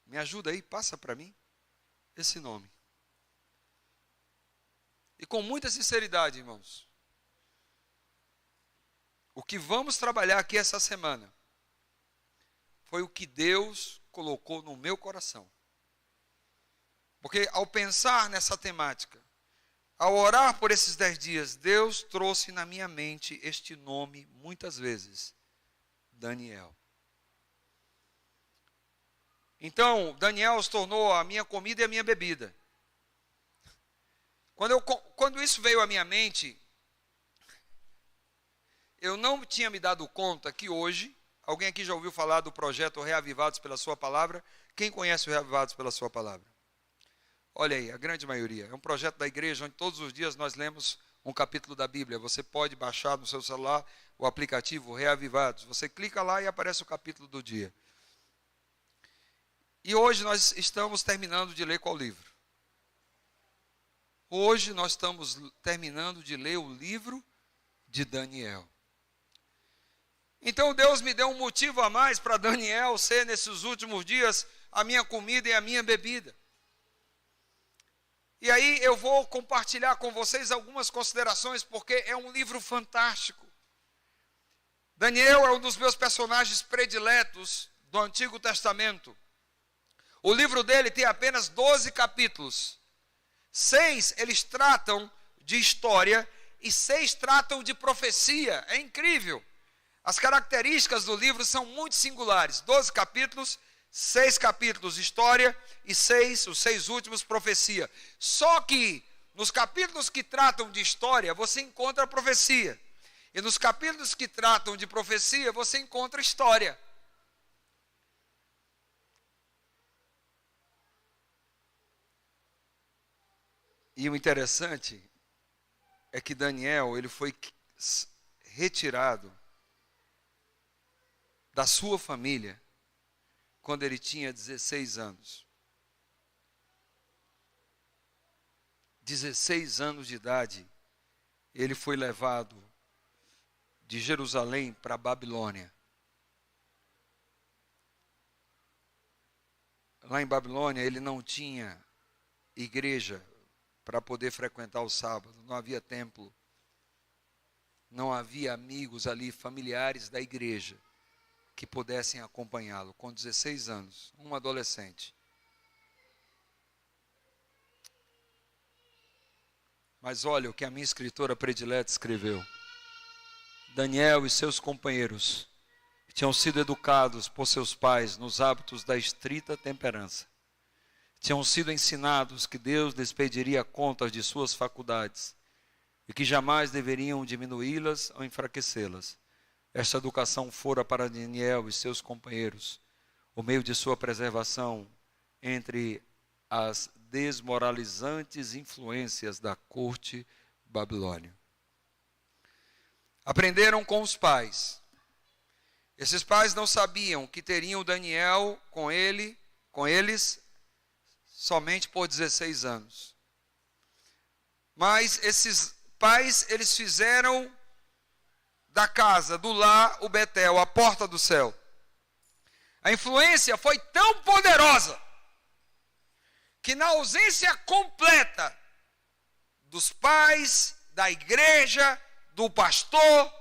Me ajuda aí, passa para mim esse nome. E com muita sinceridade, irmãos, o que vamos trabalhar aqui essa semana foi o que Deus colocou no meu coração. Porque ao pensar nessa temática, ao orar por esses 10 dias, Deus trouxe na minha mente este nome muitas vezes, Daniel. Então, Daniel se tornou a minha comida e a minha bebida. Quando isso veio à minha mente, eu não tinha me dado conta que hoje, alguém aqui já ouviu falar do projeto Reavivados pela Sua Palavra? Quem conhece o Reavivados pela Sua Palavra? Olha aí, a grande maioria. É um projeto da igreja onde todos os dias nós lemos um capítulo da Bíblia. Você pode baixar no seu celular o aplicativo Reavivados. Você clica lá e aparece o capítulo do dia. E hoje nós estamos terminando de ler qual livro? Hoje nós estamos terminando de ler o livro de Daniel. Então Deus me deu um motivo a mais para Daniel ser nesses últimos dias a minha comida e a minha bebida. E aí eu vou compartilhar com vocês algumas considerações, porque é um livro fantástico. Daniel é um dos meus personagens prediletos do Antigo Testamento. O livro dele tem apenas 12 capítulos. 6 eles tratam de história e 6 tratam de profecia. É incrível. As características do livro são muito singulares. 12 capítulos, 6 capítulos história e os 6 últimos profecia. Só que nos capítulos que tratam de história, você encontra a profecia. E nos capítulos que tratam de profecia, você encontra história. E o interessante é que Daniel, ele foi retirado da sua família quando ele tinha 16 anos. 16 anos de idade, ele foi levado de Jerusalém para a Babilônia. Lá em Babilônia, ele não tinha igreja para poder frequentar o sábado, não havia templo, não havia amigos ali, familiares da igreja, que pudessem acompanhá-lo. Com 16 anos, um adolescente. Mas olha o que a minha escritora predileta escreveu. Daniel e seus companheiros tinham sido educados por seus pais nos hábitos da estrita temperança. Tinham sido ensinados que Deus lhes pediria contas de suas faculdades e que jamais deveriam diminuí-las ou enfraquecê-las. Esta educação fora para Daniel e seus companheiros o meio de sua preservação entre as desmoralizantes influências da corte babilônia. Aprenderam com os pais. Esses pais não sabiam que teriam Daniel com eles somente por 16 anos. Mas esses pais, eles fizeram da casa, do lar, o Betel, a porta do céu. A influência foi tão poderosa que na ausência completa dos pais, da igreja, do pastor,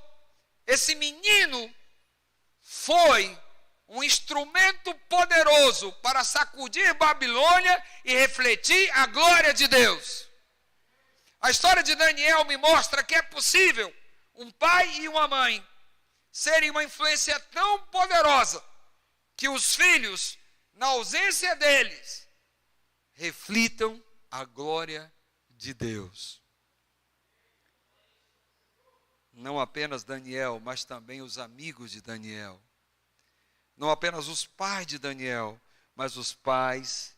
esse menino foi um instrumento poderoso para sacudir Babilônia e refletir a glória de Deus. A história de Daniel me mostra que é possível um pai e uma mãe serem uma influência tão poderosa que os filhos, na ausência deles, reflitam a glória de Deus. Não apenas Daniel, mas também os amigos de Daniel. Não apenas os pais de Daniel, mas os pais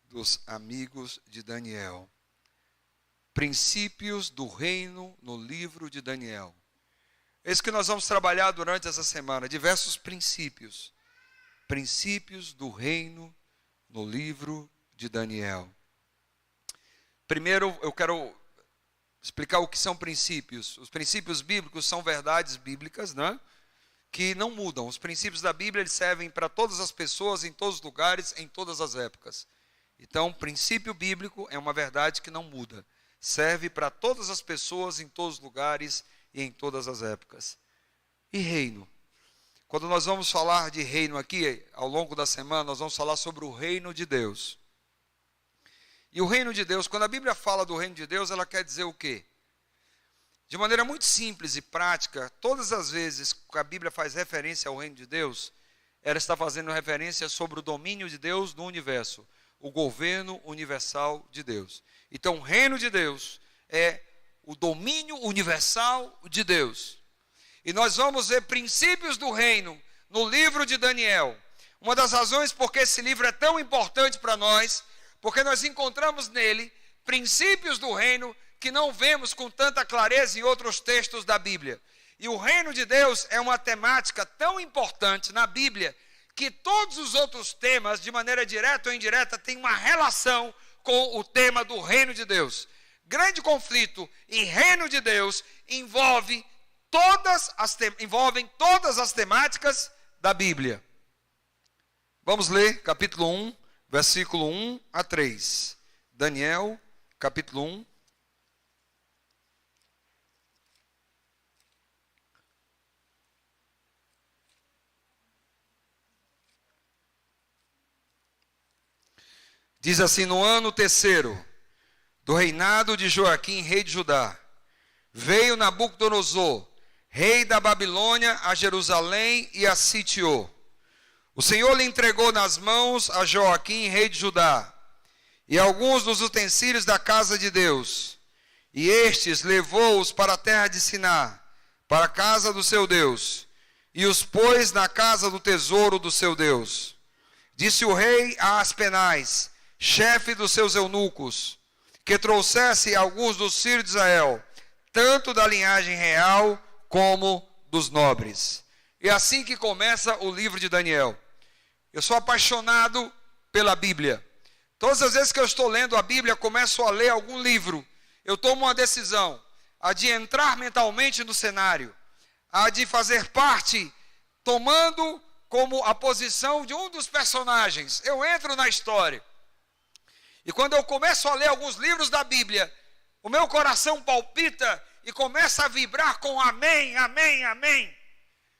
dos amigos de Daniel. Princípios do reino no livro de Daniel. É isso que nós vamos trabalhar durante essa semana, diversos princípios. Princípios do reino no livro de Daniel. Primeiro, eu quero explicar o que são princípios. Os princípios bíblicos são verdades bíblicas, né? Que não mudam. Os princípios da Bíblia, eles servem para todas as pessoas, em todos os lugares, em todas as épocas. Então, princípio bíblico é uma verdade que não muda. Serve para todas as pessoas, em todos os lugares, e em todas as épocas. E reino? Quando nós vamos falar de reino aqui, ao longo da semana, nós vamos falar sobre o reino de Deus. E o reino de Deus, quando a Bíblia fala do reino de Deus, ela quer dizer o quê? De maneira muito simples e prática, todas as vezes que a Bíblia faz referência ao reino de Deus, ela está fazendo referência sobre o domínio de Deus no universo, o governo universal de Deus. Então, o reino de Deus é o domínio universal de Deus. E nós vamos ver princípios do reino no livro de Daniel. Uma das razões porque esse livro é tão importante para nós, porque nós encontramos nele princípios do reino que não vemos com tanta clareza em outros textos da Bíblia. E o reino de Deus é uma temática tão importante na Bíblia, que todos os outros temas, de maneira direta ou indireta, têm uma relação com o tema do reino de Deus. Grande conflito e reino de Deus envolvem todas as temáticas da Bíblia. Vamos ler capítulo 1, versículo 1 a 3. Daniel, capítulo 1. Diz assim: no ano terceiro do reinado de Joaquim, rei de Judá, veio Nabucodonosor, rei da Babilônia, a Jerusalém e a sitiou. O Senhor lhe entregou nas mãos a Joaquim, rei de Judá, e alguns dos utensílios da casa de Deus. E estes levou-os para a terra de Siná, para a casa do seu Deus, e os pôs na casa do tesouro do seu Deus. Disse o rei a Aspenaz, chefe dos seus eunucos, que trouxesse alguns dos filhos de Israel, tanto da linhagem real como dos nobres. E assim que começa o livro de Daniel. Eu sou apaixonado pela Bíblia. Todas as vezes que eu estou lendo a Bíblia, começo a ler algum livro, eu tomo uma decisão, a de entrar mentalmente no cenário, a de fazer parte, tomando como a posição de um dos personagens. Eu entro na história. E quando eu começo a ler alguns livros da Bíblia, o meu coração palpita e começa a vibrar com amém, amém, amém.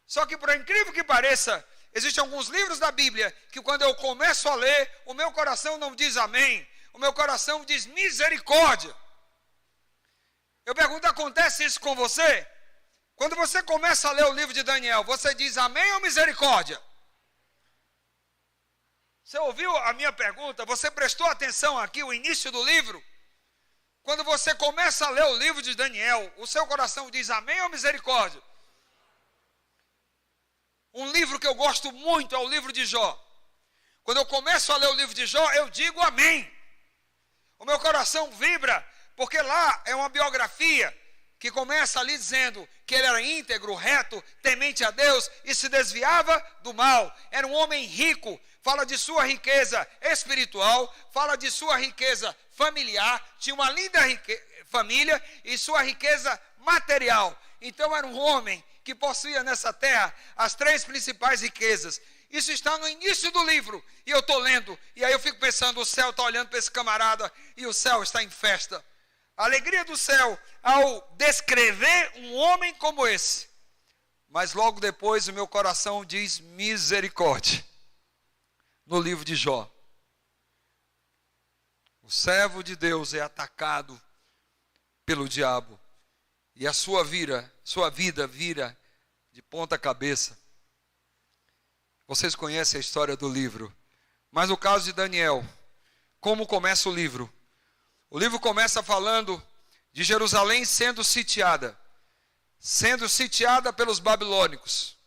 Só que, por incrível que pareça, existem alguns livros da Bíblia que quando eu começo a ler, o meu coração não diz amém, o meu coração diz misericórdia. Eu pergunto, acontece isso com você? Quando você começa a ler o livro de Daniel, você diz amém ou misericórdia? Você ouviu a minha pergunta? Você prestou atenção aqui, o início do livro? Quando você começa a ler o livro de Daniel, o seu coração diz amém ou misericórdia? Um livro que eu gosto muito é o livro de Jó. Quando eu começo a ler o livro de Jó, eu digo amém. O meu coração vibra, porque lá é uma biografia que começa ali dizendo que ele era íntegro, reto, temente a Deus e se desviava do mal. Era um homem rico, fala de sua riqueza espiritual, fala de sua riqueza familiar, tinha uma linda família e sua riqueza material. Então era um homem que possuía nessa terra as três principais riquezas. Isso está no início do livro, e eu estou lendo, e aí eu fico pensando, o céu está olhando para esse camarada, e o céu está em festa. A alegria do céu ao descrever um homem como esse. Mas logo depois o meu coração diz misericórdia. No livro de Jó. O servo de Deus é atacado pelo diabo. E a sua vida vira de ponta cabeça. Vocês conhecem a história do livro. Mas no caso de Daniel, como começa o livro? O livro começa falando de Jerusalém sendo sitiada pelos babilônicos.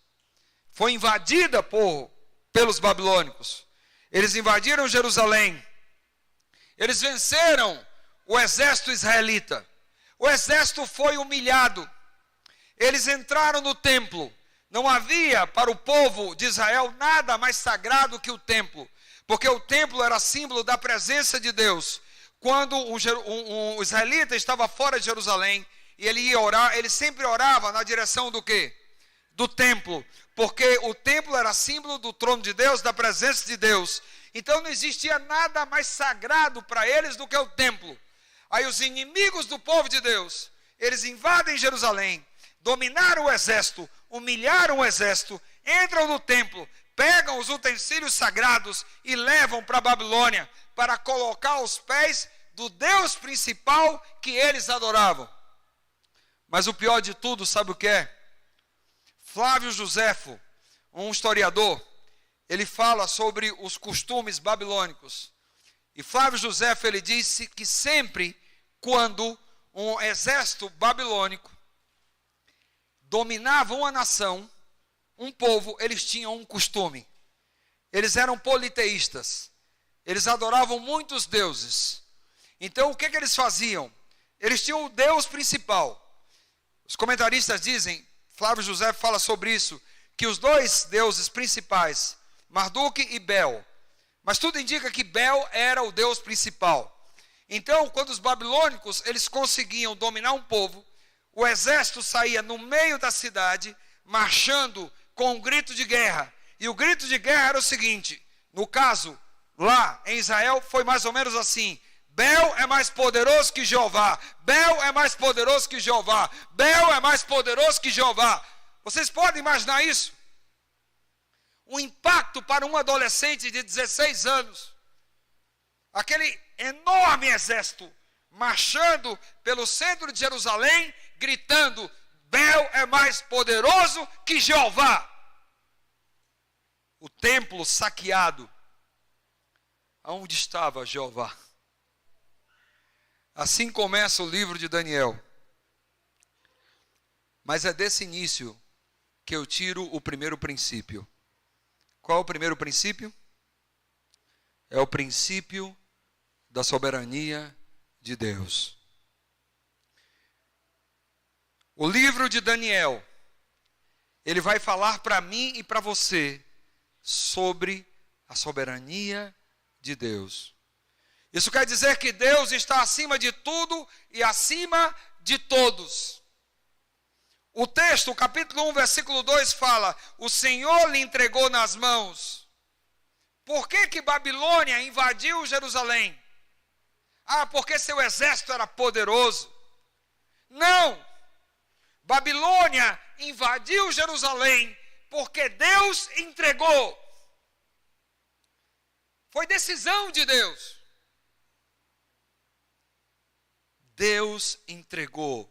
Foi invadida pelos babilônicos. Eles invadiram Jerusalém. Eles venceram o exército israelita. O exército foi humilhado. Eles entraram no templo. Não havia para o povo de Israel nada mais sagrado que o templo, porque o templo era símbolo da presença de Deus. Quando um israelita estava fora de Jerusalém e ele ia orar, ele sempre orava na direção do quê? Do templo, porque o templo era símbolo do trono de Deus, da presença de Deus. Então não existia nada mais sagrado para eles do que o templo. Aí os inimigos do povo de Deus, eles invadem Jerusalém, dominaram o exército, humilharam o exército, entram no templo, pegam os utensílios sagrados e levam para a Babilônia para colocar aos pés do Deus principal que eles adoravam. Mas o pior de tudo, sabe o que é? Flávio Joséfo, um historiador, ele fala sobre os costumes babilônicos. E Flávio Joséfo, ele disse que sempre quando um exército babilônico dominava uma nação, um povo, eles tinham um costume. Eles eram politeístas. Eles adoravam muitos deuses. Então, o que eles faziam? Eles tinham o Deus principal. Os comentaristas dizem, Flávio José fala sobre isso, que os dois deuses principais, Marduk e Bel, mas tudo indica que Bel era o Deus principal. Então, quando os babilônicos, eles conseguiam dominar um povo, o exército saía no meio da cidade, marchando com um grito de guerra. E o grito de guerra era o seguinte, no caso, lá em Israel, foi mais ou menos assim: Bel é mais poderoso que Jeová, Bel é mais poderoso que Jeová, Bel é mais poderoso que Jeová. Vocês podem imaginar isso? Um impacto para um adolescente de 16 anos. Aquele enorme exército marchando pelo centro de Jerusalém, gritando: Bel é mais poderoso que Jeová. O templo saqueado. Aonde estava Jeová? Assim começa o livro de Daniel. Mas é desse início que eu tiro o primeiro princípio. Qual é o primeiro princípio? É o princípio da soberania de Deus. O livro de Daniel, ele vai falar para mim e para você sobre a soberania de Deus. Isso quer dizer que Deus está acima de tudo e acima de todos. O texto, o capítulo 1, versículo 2 fala: o Senhor lhe entregou nas mãos. Por que Babilônia invadiu Jerusalém? Ah, porque seu exército era poderoso. Não! Babilônia invadiu Jerusalém porque Deus entregou. Foi decisão de Deus. Deus entregou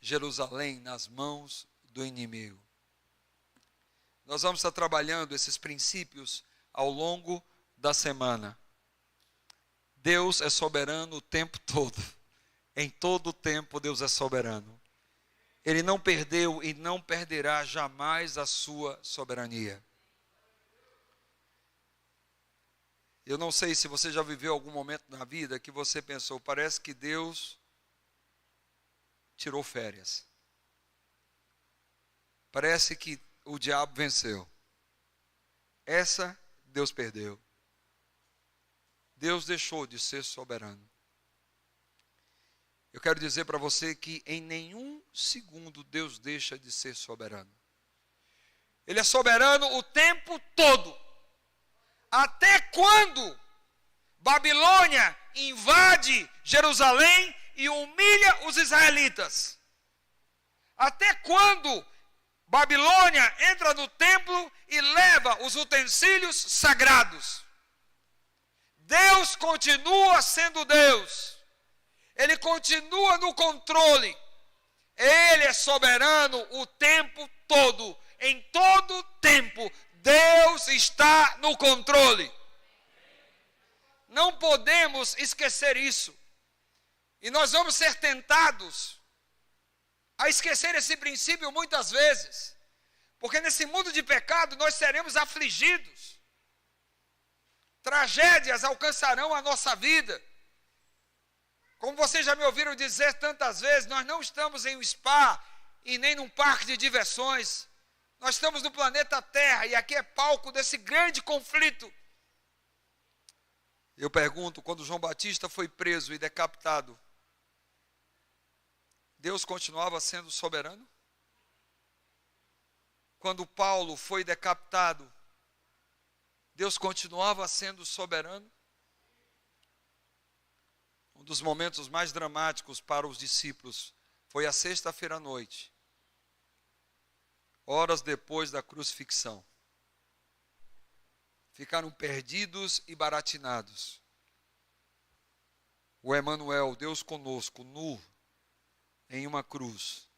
Jerusalém nas mãos do inimigo. Nós vamos estar trabalhando esses princípios ao longo da semana. Deus é soberano o tempo todo. Em todo o tempo Deus é soberano. Ele não perdeu e não perderá jamais a sua soberania. Eu não sei se você já viveu algum momento na vida que você pensou: parece que Deus tirou férias. Parece que o diabo venceu. Essa Deus perdeu. Deus deixou de ser soberano. Eu quero dizer para você que em nenhum segundo Deus deixa de ser soberano. Ele é soberano o tempo todo. Até quando Babilônia invade Jerusalém e humilha os israelitas? Até quando Babilônia entra no templo e leva os utensílios sagrados? Deus continua sendo Deus. Ele continua no controle. Ele é soberano o tempo todo. Em todo tempo, Deus está no controle. Não podemos esquecer isso. E nós vamos ser tentados a esquecer esse princípio muitas vezes. Porque nesse mundo de pecado nós seremos afligidos. Tragédias alcançarão a nossa vida. Como vocês já me ouviram dizer tantas vezes, nós não estamos em um spa e nem num parque de diversões. Nós estamos no planeta Terra e aqui é palco desse grande conflito. Eu pergunto, quando João Batista foi preso e decapitado, Deus continuava sendo soberano? Quando Paulo foi decapitado, Deus continuava sendo soberano? Um dos momentos mais dramáticos para os discípulos foi a sexta-feira à noite, horas depois da crucifixão. Ficaram perdidos e baratinados. O Emanuel, Deus conosco, nu, em uma cruz,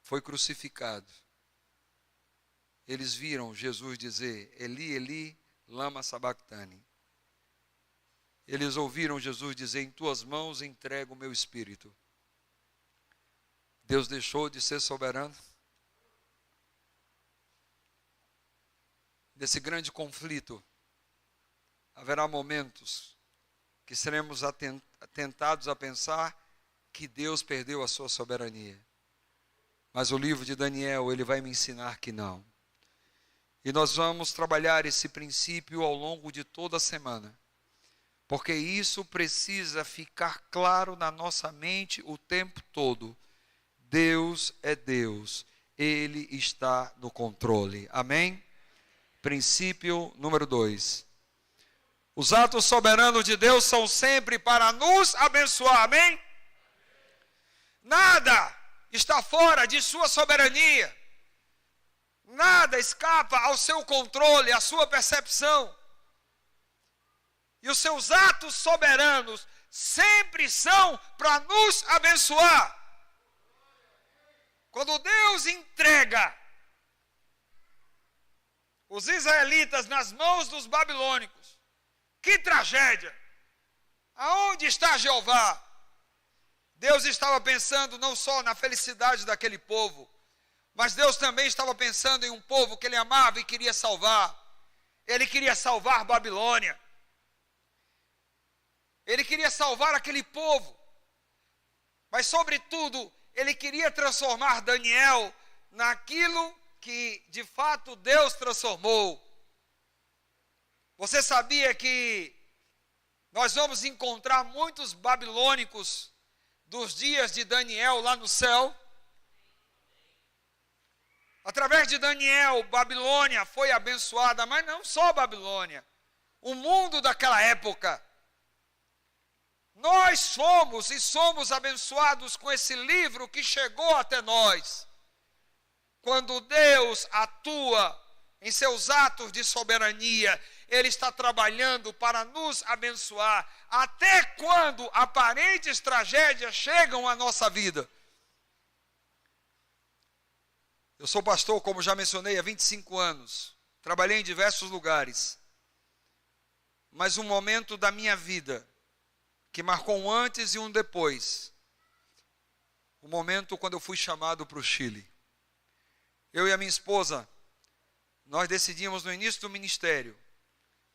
foi crucificado. Eles viram Jesus dizer, Eli, Eli, lama sabactani. Eles ouviram Jesus dizer, em tuas mãos entrego o meu espírito. Deus deixou de ser soberano? Nesse grande conflito, haverá momentos que seremos tentados a pensar que Deus perdeu a sua soberania. Mas o livro de Daniel, ele vai me ensinar que não. E nós vamos trabalhar esse princípio ao longo de toda a semana. Porque isso precisa ficar claro na nossa mente o tempo todo. Deus é Deus. Ele está no controle. Amém? Princípio número 2. Os atos soberanos de Deus são sempre para nos abençoar. Amém? Nada está fora de sua soberania. Nada escapa ao seu controle, à sua percepção. E os seus atos soberanos sempre são para nos abençoar. Quando Deus entrega os israelitas nas mãos dos babilônicos, que tragédia! Aonde está Jeová? Deus estava pensando não só na felicidade daquele povo, mas Deus também estava pensando em um povo que Ele amava e queria salvar. Ele queria salvar Babilônia. Ele queria salvar aquele povo. Mas, sobretudo, Ele queria transformar Daniel naquilo que, de fato, Deus transformou. Você sabia que nós vamos encontrar muitos babilônicos dos dias de Daniel lá no céu? Através de Daniel, Babilônia foi abençoada, mas não só Babilônia, o mundo daquela época. Nós somos abençoados com esse livro que chegou até nós. Quando Deus atua em seus atos de soberania, Ele está trabalhando para nos abençoar, até quando aparentes tragédias chegam à nossa vida. Eu sou pastor, como já mencionei, há 25 anos. Trabalhei em diversos lugares. Mas um momento da minha vida, que marcou um antes e um depois. O momento quando eu fui chamado para o Chile. Eu e a minha esposa, nós decidimos no início do ministério,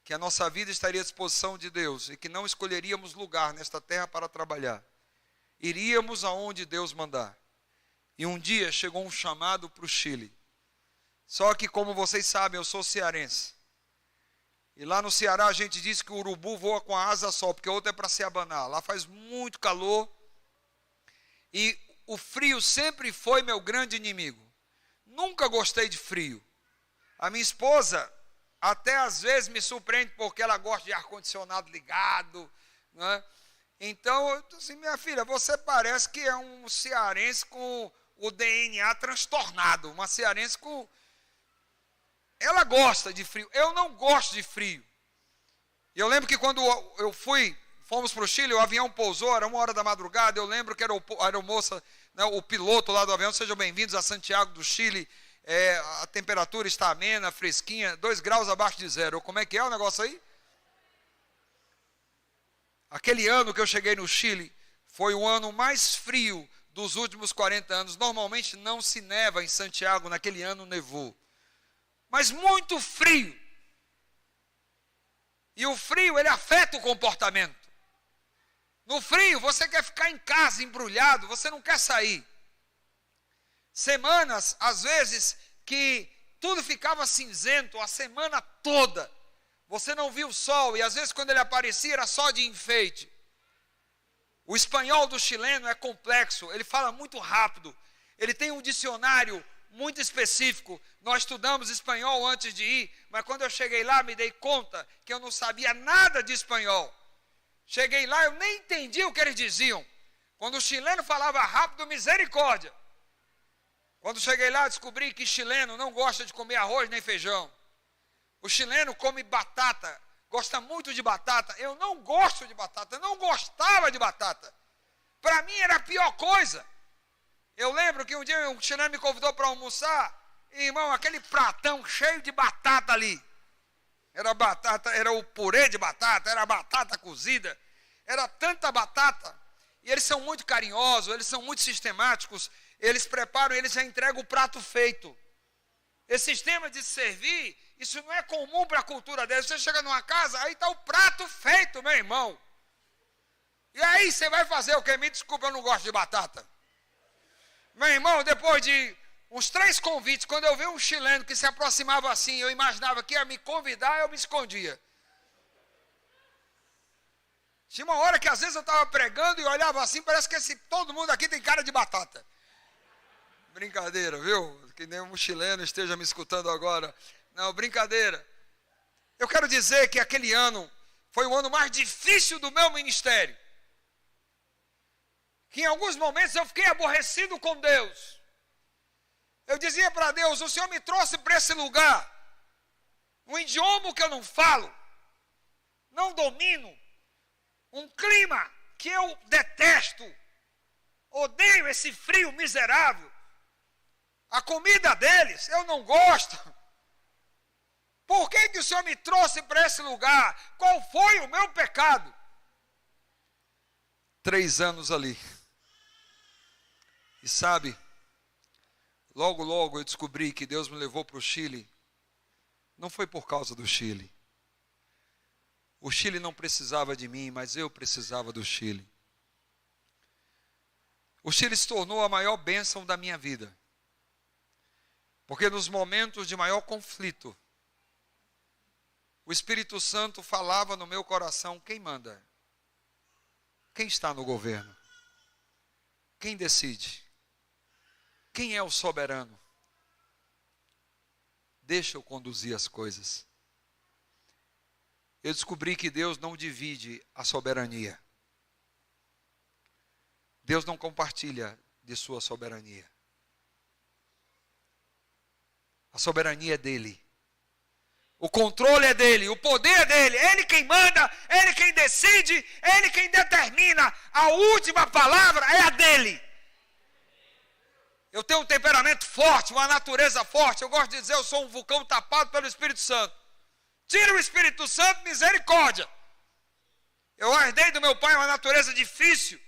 que a nossa vida estaria à disposição de Deus, e que não escolheríamos lugar nesta terra para trabalhar. Iríamos aonde Deus mandar. E um dia chegou um chamado para o Chile. Só que, como vocês sabem, eu sou cearense. E lá no Ceará a gente diz que o urubu voa com a asa só, porque a outra é para se abanar. Lá faz muito calor. E o frio sempre foi meu grande inimigo. Nunca gostei de frio. A minha esposa até às vezes me surpreende porque ela gosta de ar-condicionado ligado, né? Então, eu disse assim, minha filha, você parece que é um cearense com o DNA transtornado, uma cearense com... Ela gosta de frio, eu não gosto de frio. E eu lembro que quando fomos para o Chile, o avião pousou, era 1h da madrugada, eu lembro que era a aeromoça, né, o piloto lá do avião, sejam bem-vindos a Santiago do Chile, a temperatura está amena, fresquinha, 2 graus abaixo de zero. Como é que é o negócio aí? Aquele ano que eu cheguei no Chile, foi o ano mais frio dos últimos 40 anos. Normalmente não se neva em Santiago, naquele ano nevou. Mas muito frio. E o frio, ele afeta o comportamento. No frio, você quer ficar em casa embrulhado, você não quer sair. Semanas, às vezes, que tudo ficava cinzento, a semana toda. Você não viu o sol, e às vezes quando ele aparecia era só de enfeite. O espanhol do chileno é complexo, ele fala muito rápido. Ele tem um dicionário muito específico. Nós estudamos espanhol antes de ir, mas quando eu cheguei lá me dei conta que eu não sabia nada de espanhol. Cheguei lá, eu nem entendi o que eles diziam. Quando o chileno falava rápido, misericórdia. Quando cheguei lá, descobri que chileno não gosta de comer arroz nem feijão. O chileno come batata, gosta muito de batata. Eu não gosto de batata, não gostava de batata. Para mim era a pior coisa. Eu lembro que um dia um chileno me convidou para almoçar, e, irmão, aquele pratão cheio de batata ali. Era batata, era o purê de batata, era batata cozida, era tanta batata. E eles são muito carinhosos, eles são muito sistemáticos, eles preparam, eles já entregam o prato feito. Esse sistema de servir, isso não é comum para a cultura deles. Você chega numa casa, aí está o prato feito, meu irmão. E aí você vai fazer o quê? Me desculpa, eu não gosto de batata. Meu irmão, depois de uns 3 convites, quando eu vi um chileno que se aproximava assim, eu imaginava que ia me convidar, eu me escondia. Tinha uma hora que às vezes eu estava pregando e olhava assim, parece que todo mundo aqui tem cara de batata. Brincadeira, viu? Que nenhum chileno esteja me escutando agora. Não, brincadeira. Eu quero dizer que aquele ano foi o ano mais difícil do meu ministério. Que em alguns momentos eu fiquei aborrecido com Deus. Eu dizia para Deus, o Senhor me trouxe para esse lugar, um idioma que eu não falo, não domino, um clima que eu detesto, odeio esse frio miserável, a comida deles eu não gosto. Por que o Senhor me trouxe para esse lugar? Qual foi o meu pecado? 3 anos ali. E sabe, logo eu descobri que Deus me levou para o Chile. Não foi por causa do Chile. O Chile não precisava de mim, mas eu precisava do Chile. O Chile se tornou a maior bênção da minha vida. Porque nos momentos de maior conflito, o Espírito Santo falava no meu coração: quem manda? Quem está no governo? Quem decide? Quem é o soberano? Deixa eu conduzir as coisas. Eu descobri que Deus não divide a soberania. Deus não compartilha de sua soberania. A soberania é dele. O controle é dele, o poder é dele. Ele quem manda, ele quem decide, ele quem determina. A última palavra é a dele. Eu tenho um temperamento forte, uma natureza forte. Eu gosto de dizer, eu sou um vulcão tapado pelo Espírito Santo. Tira o Espírito Santo, misericórdia. Eu herdei do meu pai uma natureza difícil.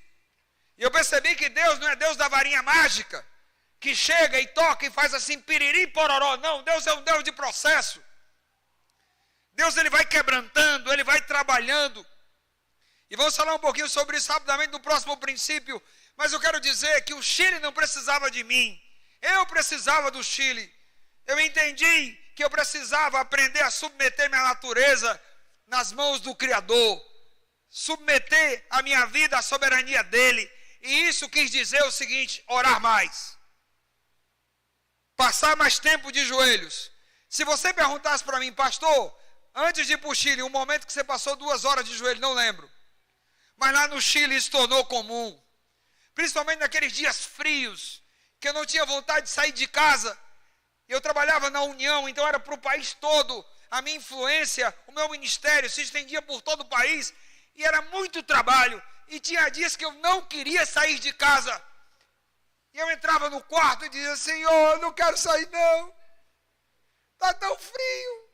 E eu percebi que Deus não é Deus da varinha mágica, que chega e toca e faz assim, piriri, pororó. Não, Deus é um Deus de processo. Deus, ele vai quebrantando, ele vai trabalhando. E vamos falar um pouquinho sobre isso rapidamente no próximo princípio. Mas eu quero dizer que o Chile não precisava de mim. Eu precisava do Chile. Eu entendi que eu precisava aprender a submeter minha natureza nas mãos do Criador. Submeter a minha vida à soberania dele. E isso quis dizer o seguinte: orar mais. Passar mais tempo de joelhos. Se você perguntasse para mim, pastor, antes de ir para o Chile, um momento que você passou 2 horas de joelho, não lembro. Mas lá no Chile isso tornou comum. Principalmente naqueles dias frios, que eu não tinha vontade de sair de casa. Eu trabalhava na União, então era para o país todo. A minha influência, o meu ministério se estendia por todo o país. E era muito trabalho. E tinha dias que eu não queria sair de casa. E eu entrava no quarto e dizia: Senhor, eu não quero sair não. Está tão frio.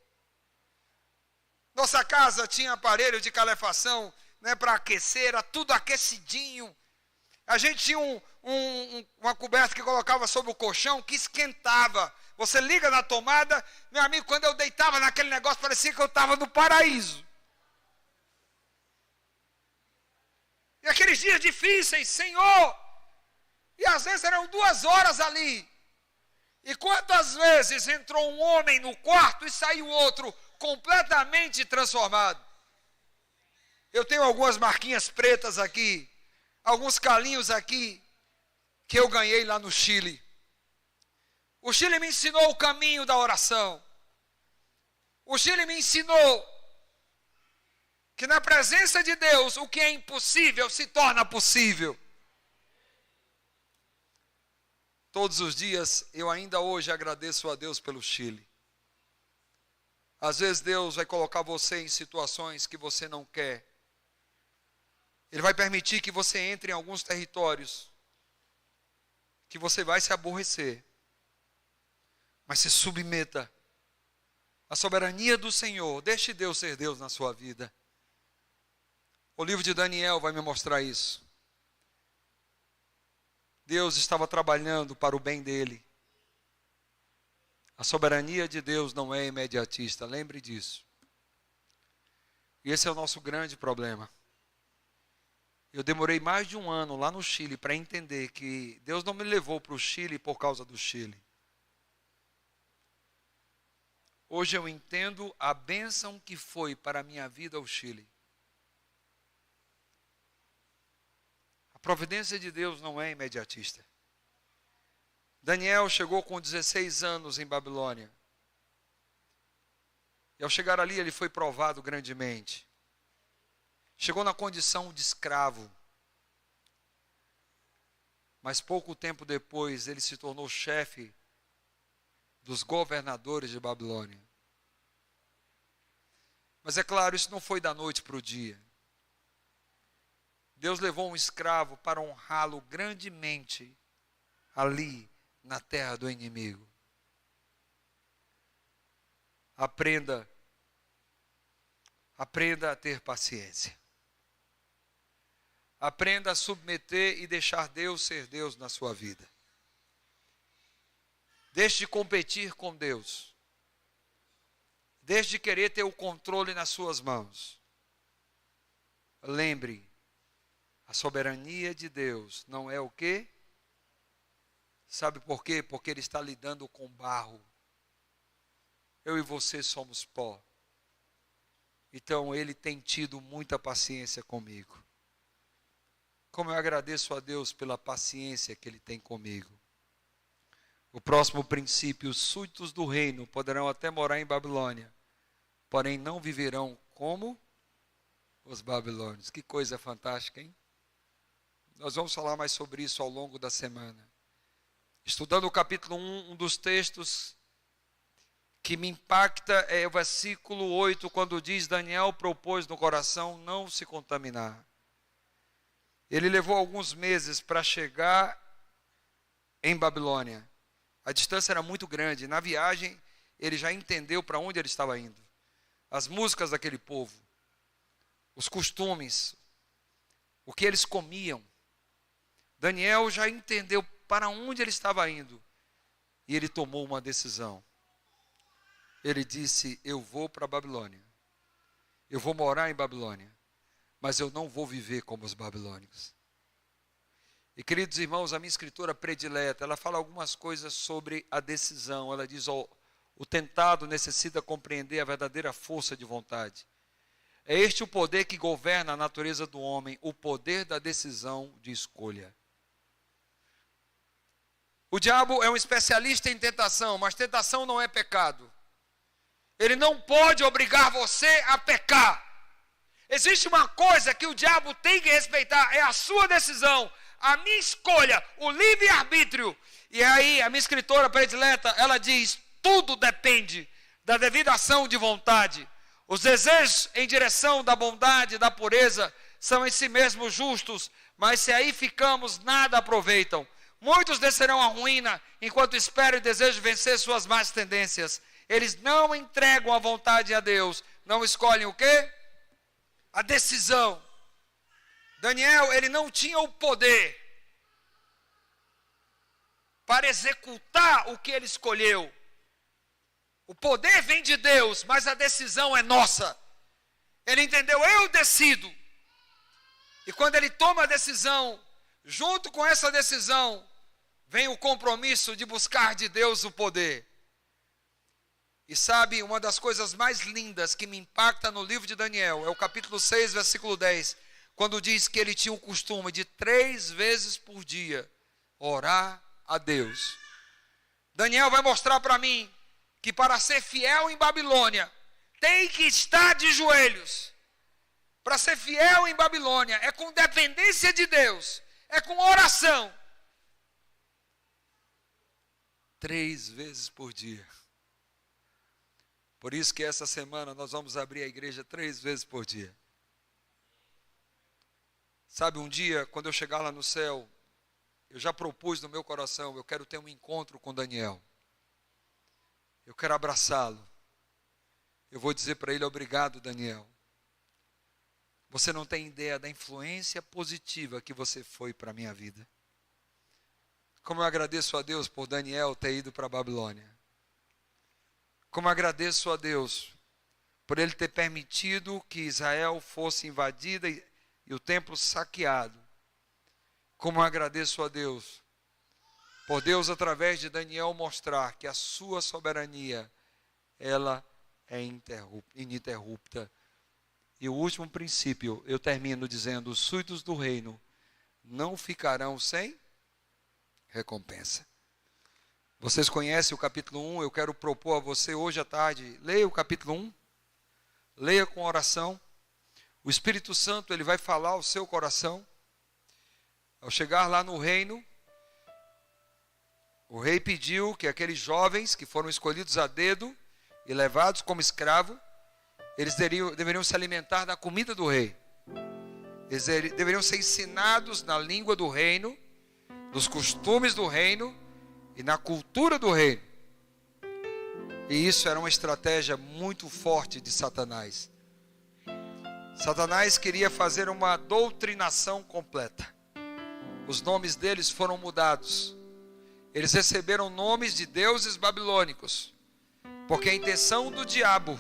Nossa casa tinha aparelho de calefação, né, para aquecer, era tudo aquecidinho. A gente tinha uma coberta que colocava sobre o colchão, que esquentava. Você liga na tomada, meu amigo, quando eu deitava naquele negócio, parecia que eu estava no paraíso. E aqueles dias difíceis, Senhor, e às vezes eram 2 horas ali. E quantas vezes entrou um homem no quarto e saiu outro completamente transformado? Eu tenho algumas marquinhas pretas aqui, alguns calinhos aqui, que eu ganhei lá no Chile. O Chile me ensinou o caminho da oração. O Chile me ensinou que na presença de Deus, o que é impossível se torna possível. Todos os dias, eu ainda hoje agradeço a Deus pelo Chile. Às vezes Deus vai colocar você em situações que você não quer. Ele vai permitir que você entre em alguns territórios que você vai se aborrecer. Mas se submeta à soberania do Senhor. Deixe Deus ser Deus na sua vida. O livro de Daniel vai me mostrar isso. Deus estava trabalhando para o bem dele. A soberania de Deus não é imediatista, lembre disso. E esse é o nosso grande problema. Eu demorei mais de um ano lá no Chile para entender que Deus não me levou para o Chile por causa do Chile. Hoje eu entendo a bênção que foi para a minha vida o Chile. A providência de Deus não é imediatista. Daniel chegou com 16 anos em Babilônia. E ao chegar ali ele foi provado grandemente. Chegou na condição de escravo. Mas pouco tempo depois ele se tornou chefe dos governadores de Babilônia. Mas é claro, isso não foi da noite para o dia. Deus levou um escravo para honrá-lo grandemente ali na terra do inimigo. Aprenda a ter paciência. Aprenda a submeter e deixar Deus ser Deus na sua vida. Deixe de competir com Deus. Deixe de querer ter o controle nas suas mãos. Lembre, a soberania de Deus não é o quê? Sabe por quê? Porque Ele está lidando com barro. Eu e você somos pó. Então Ele tem tido muita paciência comigo. Como eu agradeço a Deus pela paciência que Ele tem comigo. O próximo princípio: os súditos do reino poderão até morar em Babilônia, porém não viverão como os babilônios. Que coisa fantástica, hein? Nós vamos falar mais sobre isso ao longo da semana. Estudando o capítulo 1, um dos textos que me impacta é o versículo 8, quando diz: Daniel propôs no coração não se contaminar. Ele levou alguns meses para chegar em Babilônia. A distância era muito grande. Na viagem, ele já entendeu para onde ele estava indo. As músicas daquele povo, os costumes, o que eles comiam. Daniel já entendeu para onde ele estava indo. E ele tomou uma decisão. Ele disse: eu vou para a Babilônia. Eu vou morar em Babilônia. Mas eu não vou viver como os babilônicos. E queridos irmãos, a minha escritora predileta, ela fala algumas coisas sobre a decisão. Ela diz: o tentado necessita compreender a verdadeira força de vontade. É este o poder que governa a natureza do homem, o poder da decisão de escolha. O diabo é um especialista em tentação, mas tentação não é pecado. Ele não pode obrigar você a pecar. Existe uma coisa que o diabo tem que respeitar, é a sua decisão, a minha escolha, o livre-arbítrio. E aí a minha escritora predileta, ela diz: tudo depende da devida ação de vontade. Os desejos em direção da bondade, da pureza, são em si mesmos justos, mas se aí ficamos, nada aproveitam. Muitos descerão à ruína, enquanto esperam e desejam vencer suas más tendências. Eles não entregam a vontade a Deus, não escolhem o quê? A decisão. Daniel, ele não tinha o poder para executar o que ele escolheu. O poder vem de Deus, mas a decisão é nossa. Ele entendeu: eu decido. E quando ele toma a decisão, junto com essa decisão, vem o compromisso de buscar de Deus o poder. E sabe, uma das coisas mais lindas que me impacta no livro de Daniel é o capítulo 6, versículo 10, quando diz que ele tinha o costume de 3 vezes por dia orar a Deus. Daniel vai mostrar para mim que para ser fiel em Babilônia, tem que estar de joelhos. Para ser fiel em Babilônia, é com dependência de Deus, é com oração. 3 vezes por dia. Por isso que essa semana nós vamos abrir a igreja 3 vezes por dia. Sabe, um dia, quando eu chegar lá no céu, eu já propus no meu coração, eu quero ter um encontro com Daniel. Eu quero abraçá-lo. Eu vou dizer para ele, obrigado, Daniel. Você não tem ideia da influência positiva que você foi para a minha vida. Como eu agradeço a Deus por Daniel ter ido para a Babilônia. Como eu agradeço a Deus por ele ter permitido que Israel fosse invadida e o templo saqueado. Como eu agradeço a Deus por Deus, através de Daniel, mostrar que a sua soberania, ela é ininterrupta. E o último princípio, eu termino dizendo, os súditos do reino não ficarão sem recompensa. Vocês conhecem o capítulo 1, eu quero propor a você hoje à tarde, leia o capítulo 1, leia com oração. O Espírito Santo, ele vai falar ao seu coração. Ao chegar lá no reino, o rei pediu que aqueles jovens que foram escolhidos a dedo e levados como escravo, eles deveriam se alimentar da comida do rei. Eles deveriam ser ensinados na língua do reino, nos costumes do reino e na cultura do reino. E isso era uma estratégia muito forte de Satanás. Satanás queria fazer uma doutrinação completa. Os nomes deles foram mudados. Eles receberam nomes de deuses babilônicos, porque a intenção do diabo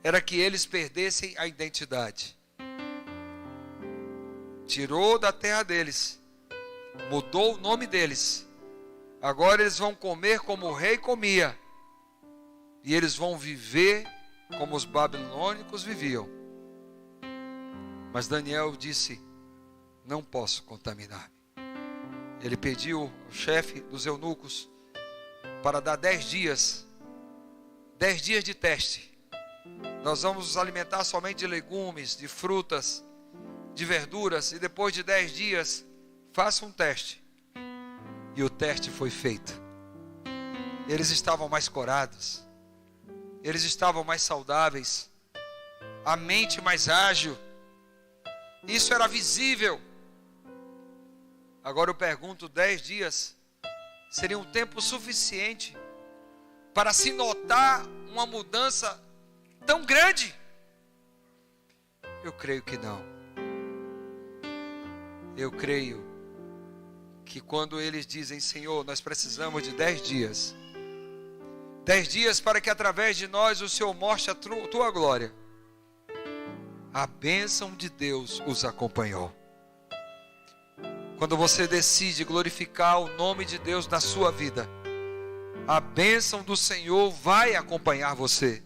era que eles perdessem a identidade. Tirou da terra deles, mudou o nome deles. Agora eles vão comer como o rei comia, e eles vão viver como os babilônicos viviam. Mas Daniel disse, não posso contaminar-me. Ele pediu ao chefe dos eunucos para dar 10 dias de teste. Nós vamos nos alimentar somente de legumes, de frutas, de verduras, e depois de 10 dias, faça um teste. E o teste foi feito. Eles estavam mais corados, eles estavam mais saudáveis, a mente mais ágil. Isso era visível. Agora eu pergunto, 10 dias seria um tempo suficiente para se notar uma mudança tão grande? Eu creio que não. Eu creio que quando eles dizem, Senhor, nós precisamos de 10 dias. 10 dias para que através de nós o Senhor mostre a tua glória. A bênção de Deus os acompanhou. Quando você decide glorificar o nome de Deus na sua vida, a bênção do Senhor vai acompanhar você.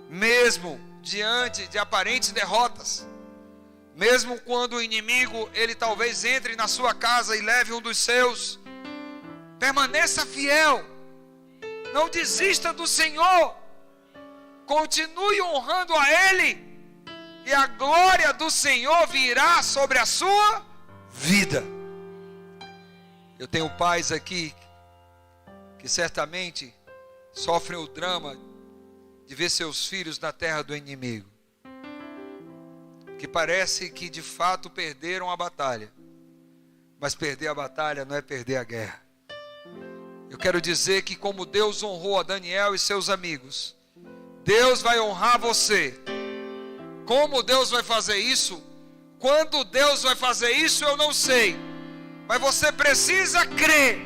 Mesmo diante de aparentes derrotas, mesmo quando o inimigo, ele talvez entre na sua casa e leve um dos seus, permaneça fiel, não desista do Senhor, continue honrando a Ele, e a glória do Senhor virá sobre a sua vida. Eu tenho pais aqui que certamente sofrem o drama de ver seus filhos na terra do inimigo, que parece que de fato perderam a batalha, mas perder a batalha não é perder a guerra. Eu quero dizer que como Deus honrou a Daniel e seus amigos, Deus vai honrar você. Como Deus vai fazer isso? Quando Deus vai fazer isso, eu não sei, mas você precisa crer.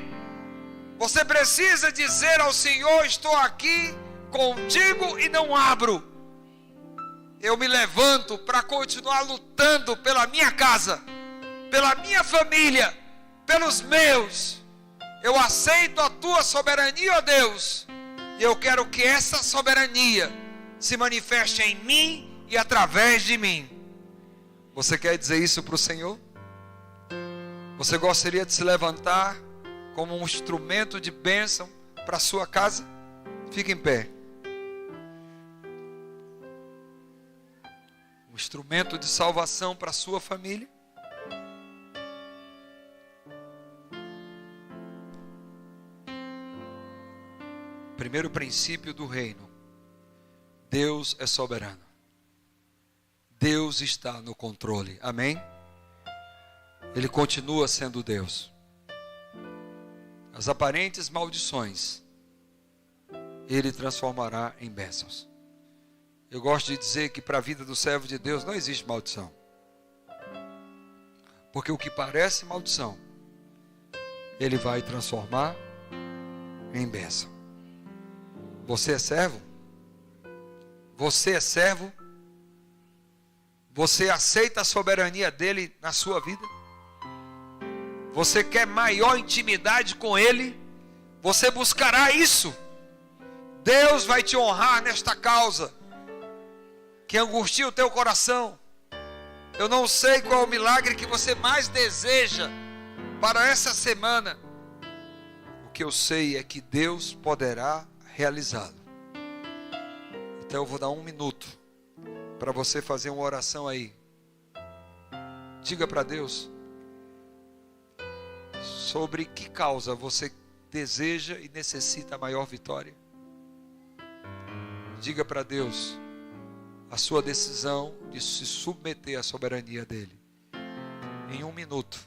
Você precisa dizer ao Senhor, estou aqui contigo e não abro. Eu me levanto para continuar lutando pela minha casa, pela minha família, pelos meus. Eu aceito a tua soberania, ó Deus, e eu quero que essa soberania se manifeste em mim e através de mim. Você quer dizer isso para o Senhor? Você gostaria de se levantar como um instrumento de bênção para a sua casa? Fique em pé. Um instrumento de salvação para a sua família? primeiro princípio do reino: Deus é soberano. Deus está no controle. Amém? Ele continua sendo Deus. As aparentes maldições Ele transformará em bênçãos. Eu gosto de dizer que para a vida do servo de Deus não existe maldição. Porque o que parece maldição, Ele vai transformar em bênção. Você é servo? Você é servo? Você aceita a soberania dEle na sua vida? Você quer maior intimidade com Ele? Você buscará isso. Deus vai te honrar nesta causa que angustia o teu coração. Eu não sei qual é o milagre que você mais deseja para essa semana. O que eu sei é que Deus poderá realizá-lo. Então eu vou dar 1 minuto para você fazer uma oração aí. Diga para Deus sobre que causa você deseja e necessita a maior vitória. Diga para Deus a sua decisão de se submeter à soberania dEle. Em 1 minuto,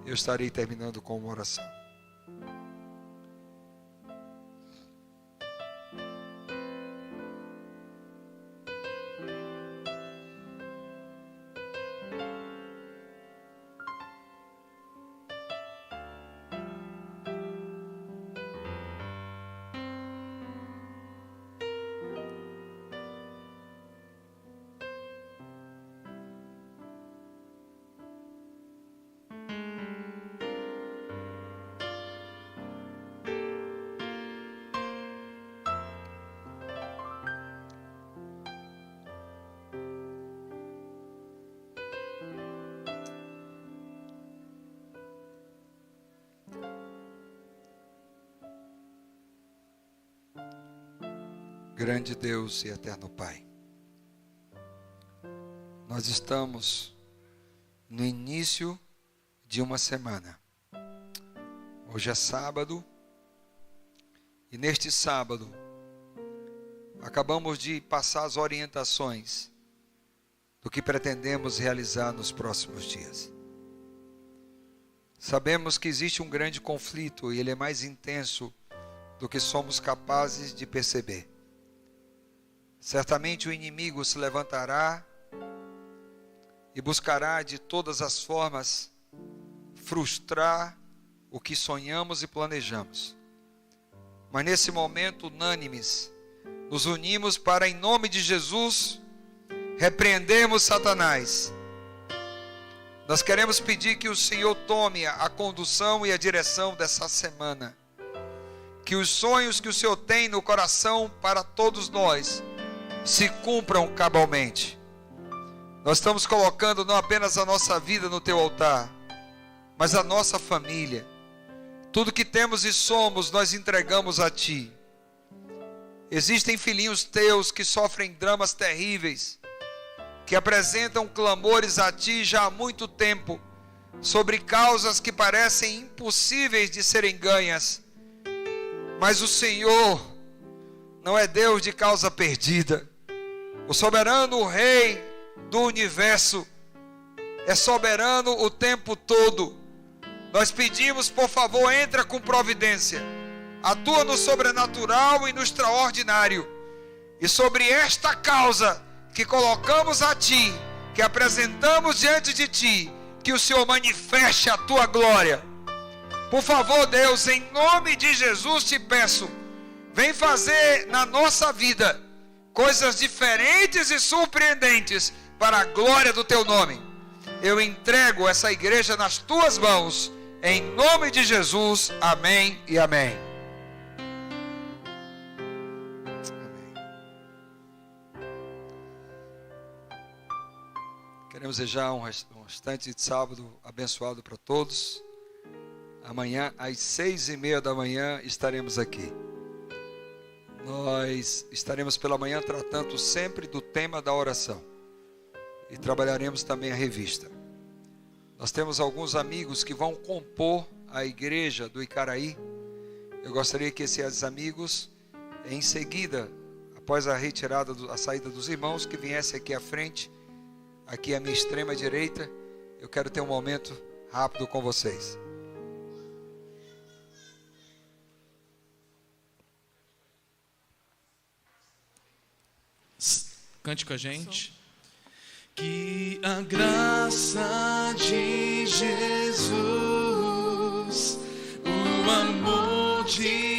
eu estarei terminando com uma oração. Grande Deus e eterno Pai, nós estamos no início de uma semana. Hoje é sábado, e neste sábado acabamos de passar as orientações do que pretendemos realizar nos próximos dias. Sabemos que existe um grande conflito e ele é mais intenso do que somos capazes de perceber. Certamente o inimigo se levantará e buscará de todas as formas frustrar o que sonhamos e planejamos. Mas nesse momento, unânimes, nos unimos para, em nome de Jesus, repreendermos Satanás. Nós queremos pedir que o Senhor tome a condução e a direção dessa semana. Que os sonhos que o Senhor tem no coração para todos nós se cumpram cabalmente. Nós estamos colocando não apenas a nossa vida no teu altar, mas a nossa família. Tudo que temos e somos, nós entregamos a ti. Existem filhinhos teus que sofrem dramas terríveis, que apresentam clamores a ti já há muito tempo, sobre causas que parecem impossíveis de serem ganhas. Mas o Senhor não é Deus de causa perdida. O soberano Rei do universo é soberano o tempo todo. Nós pedimos, por favor, entra com providência, atua no sobrenatural e no extraordinário, e sobre esta causa que colocamos a ti, que apresentamos diante de ti, que o Senhor manifeste a tua glória. Por favor, Deus, em nome de Jesus te peço, vem fazer na nossa vida coisas diferentes e surpreendentes para a glória do teu nome. Eu entrego essa igreja nas tuas mãos, em nome de Jesus, amém e amém. Queremos desejar um restante de sábado abençoado para todos. Amanhã às 6:30 da manhã estaremos aqui. Nós estaremos pela manhã tratando sempre do tema da oração. E trabalharemos também a revista. Nós temos alguns amigos que vão compor a igreja do Icaraí. Eu gostaria que esses amigos, em seguida, após a retirada, a saída dos irmãos, que viessem aqui à frente, aqui à minha extrema direita. Eu quero ter um momento rápido com vocês. Cante com a gente. Que a graça de Jesus, o amor de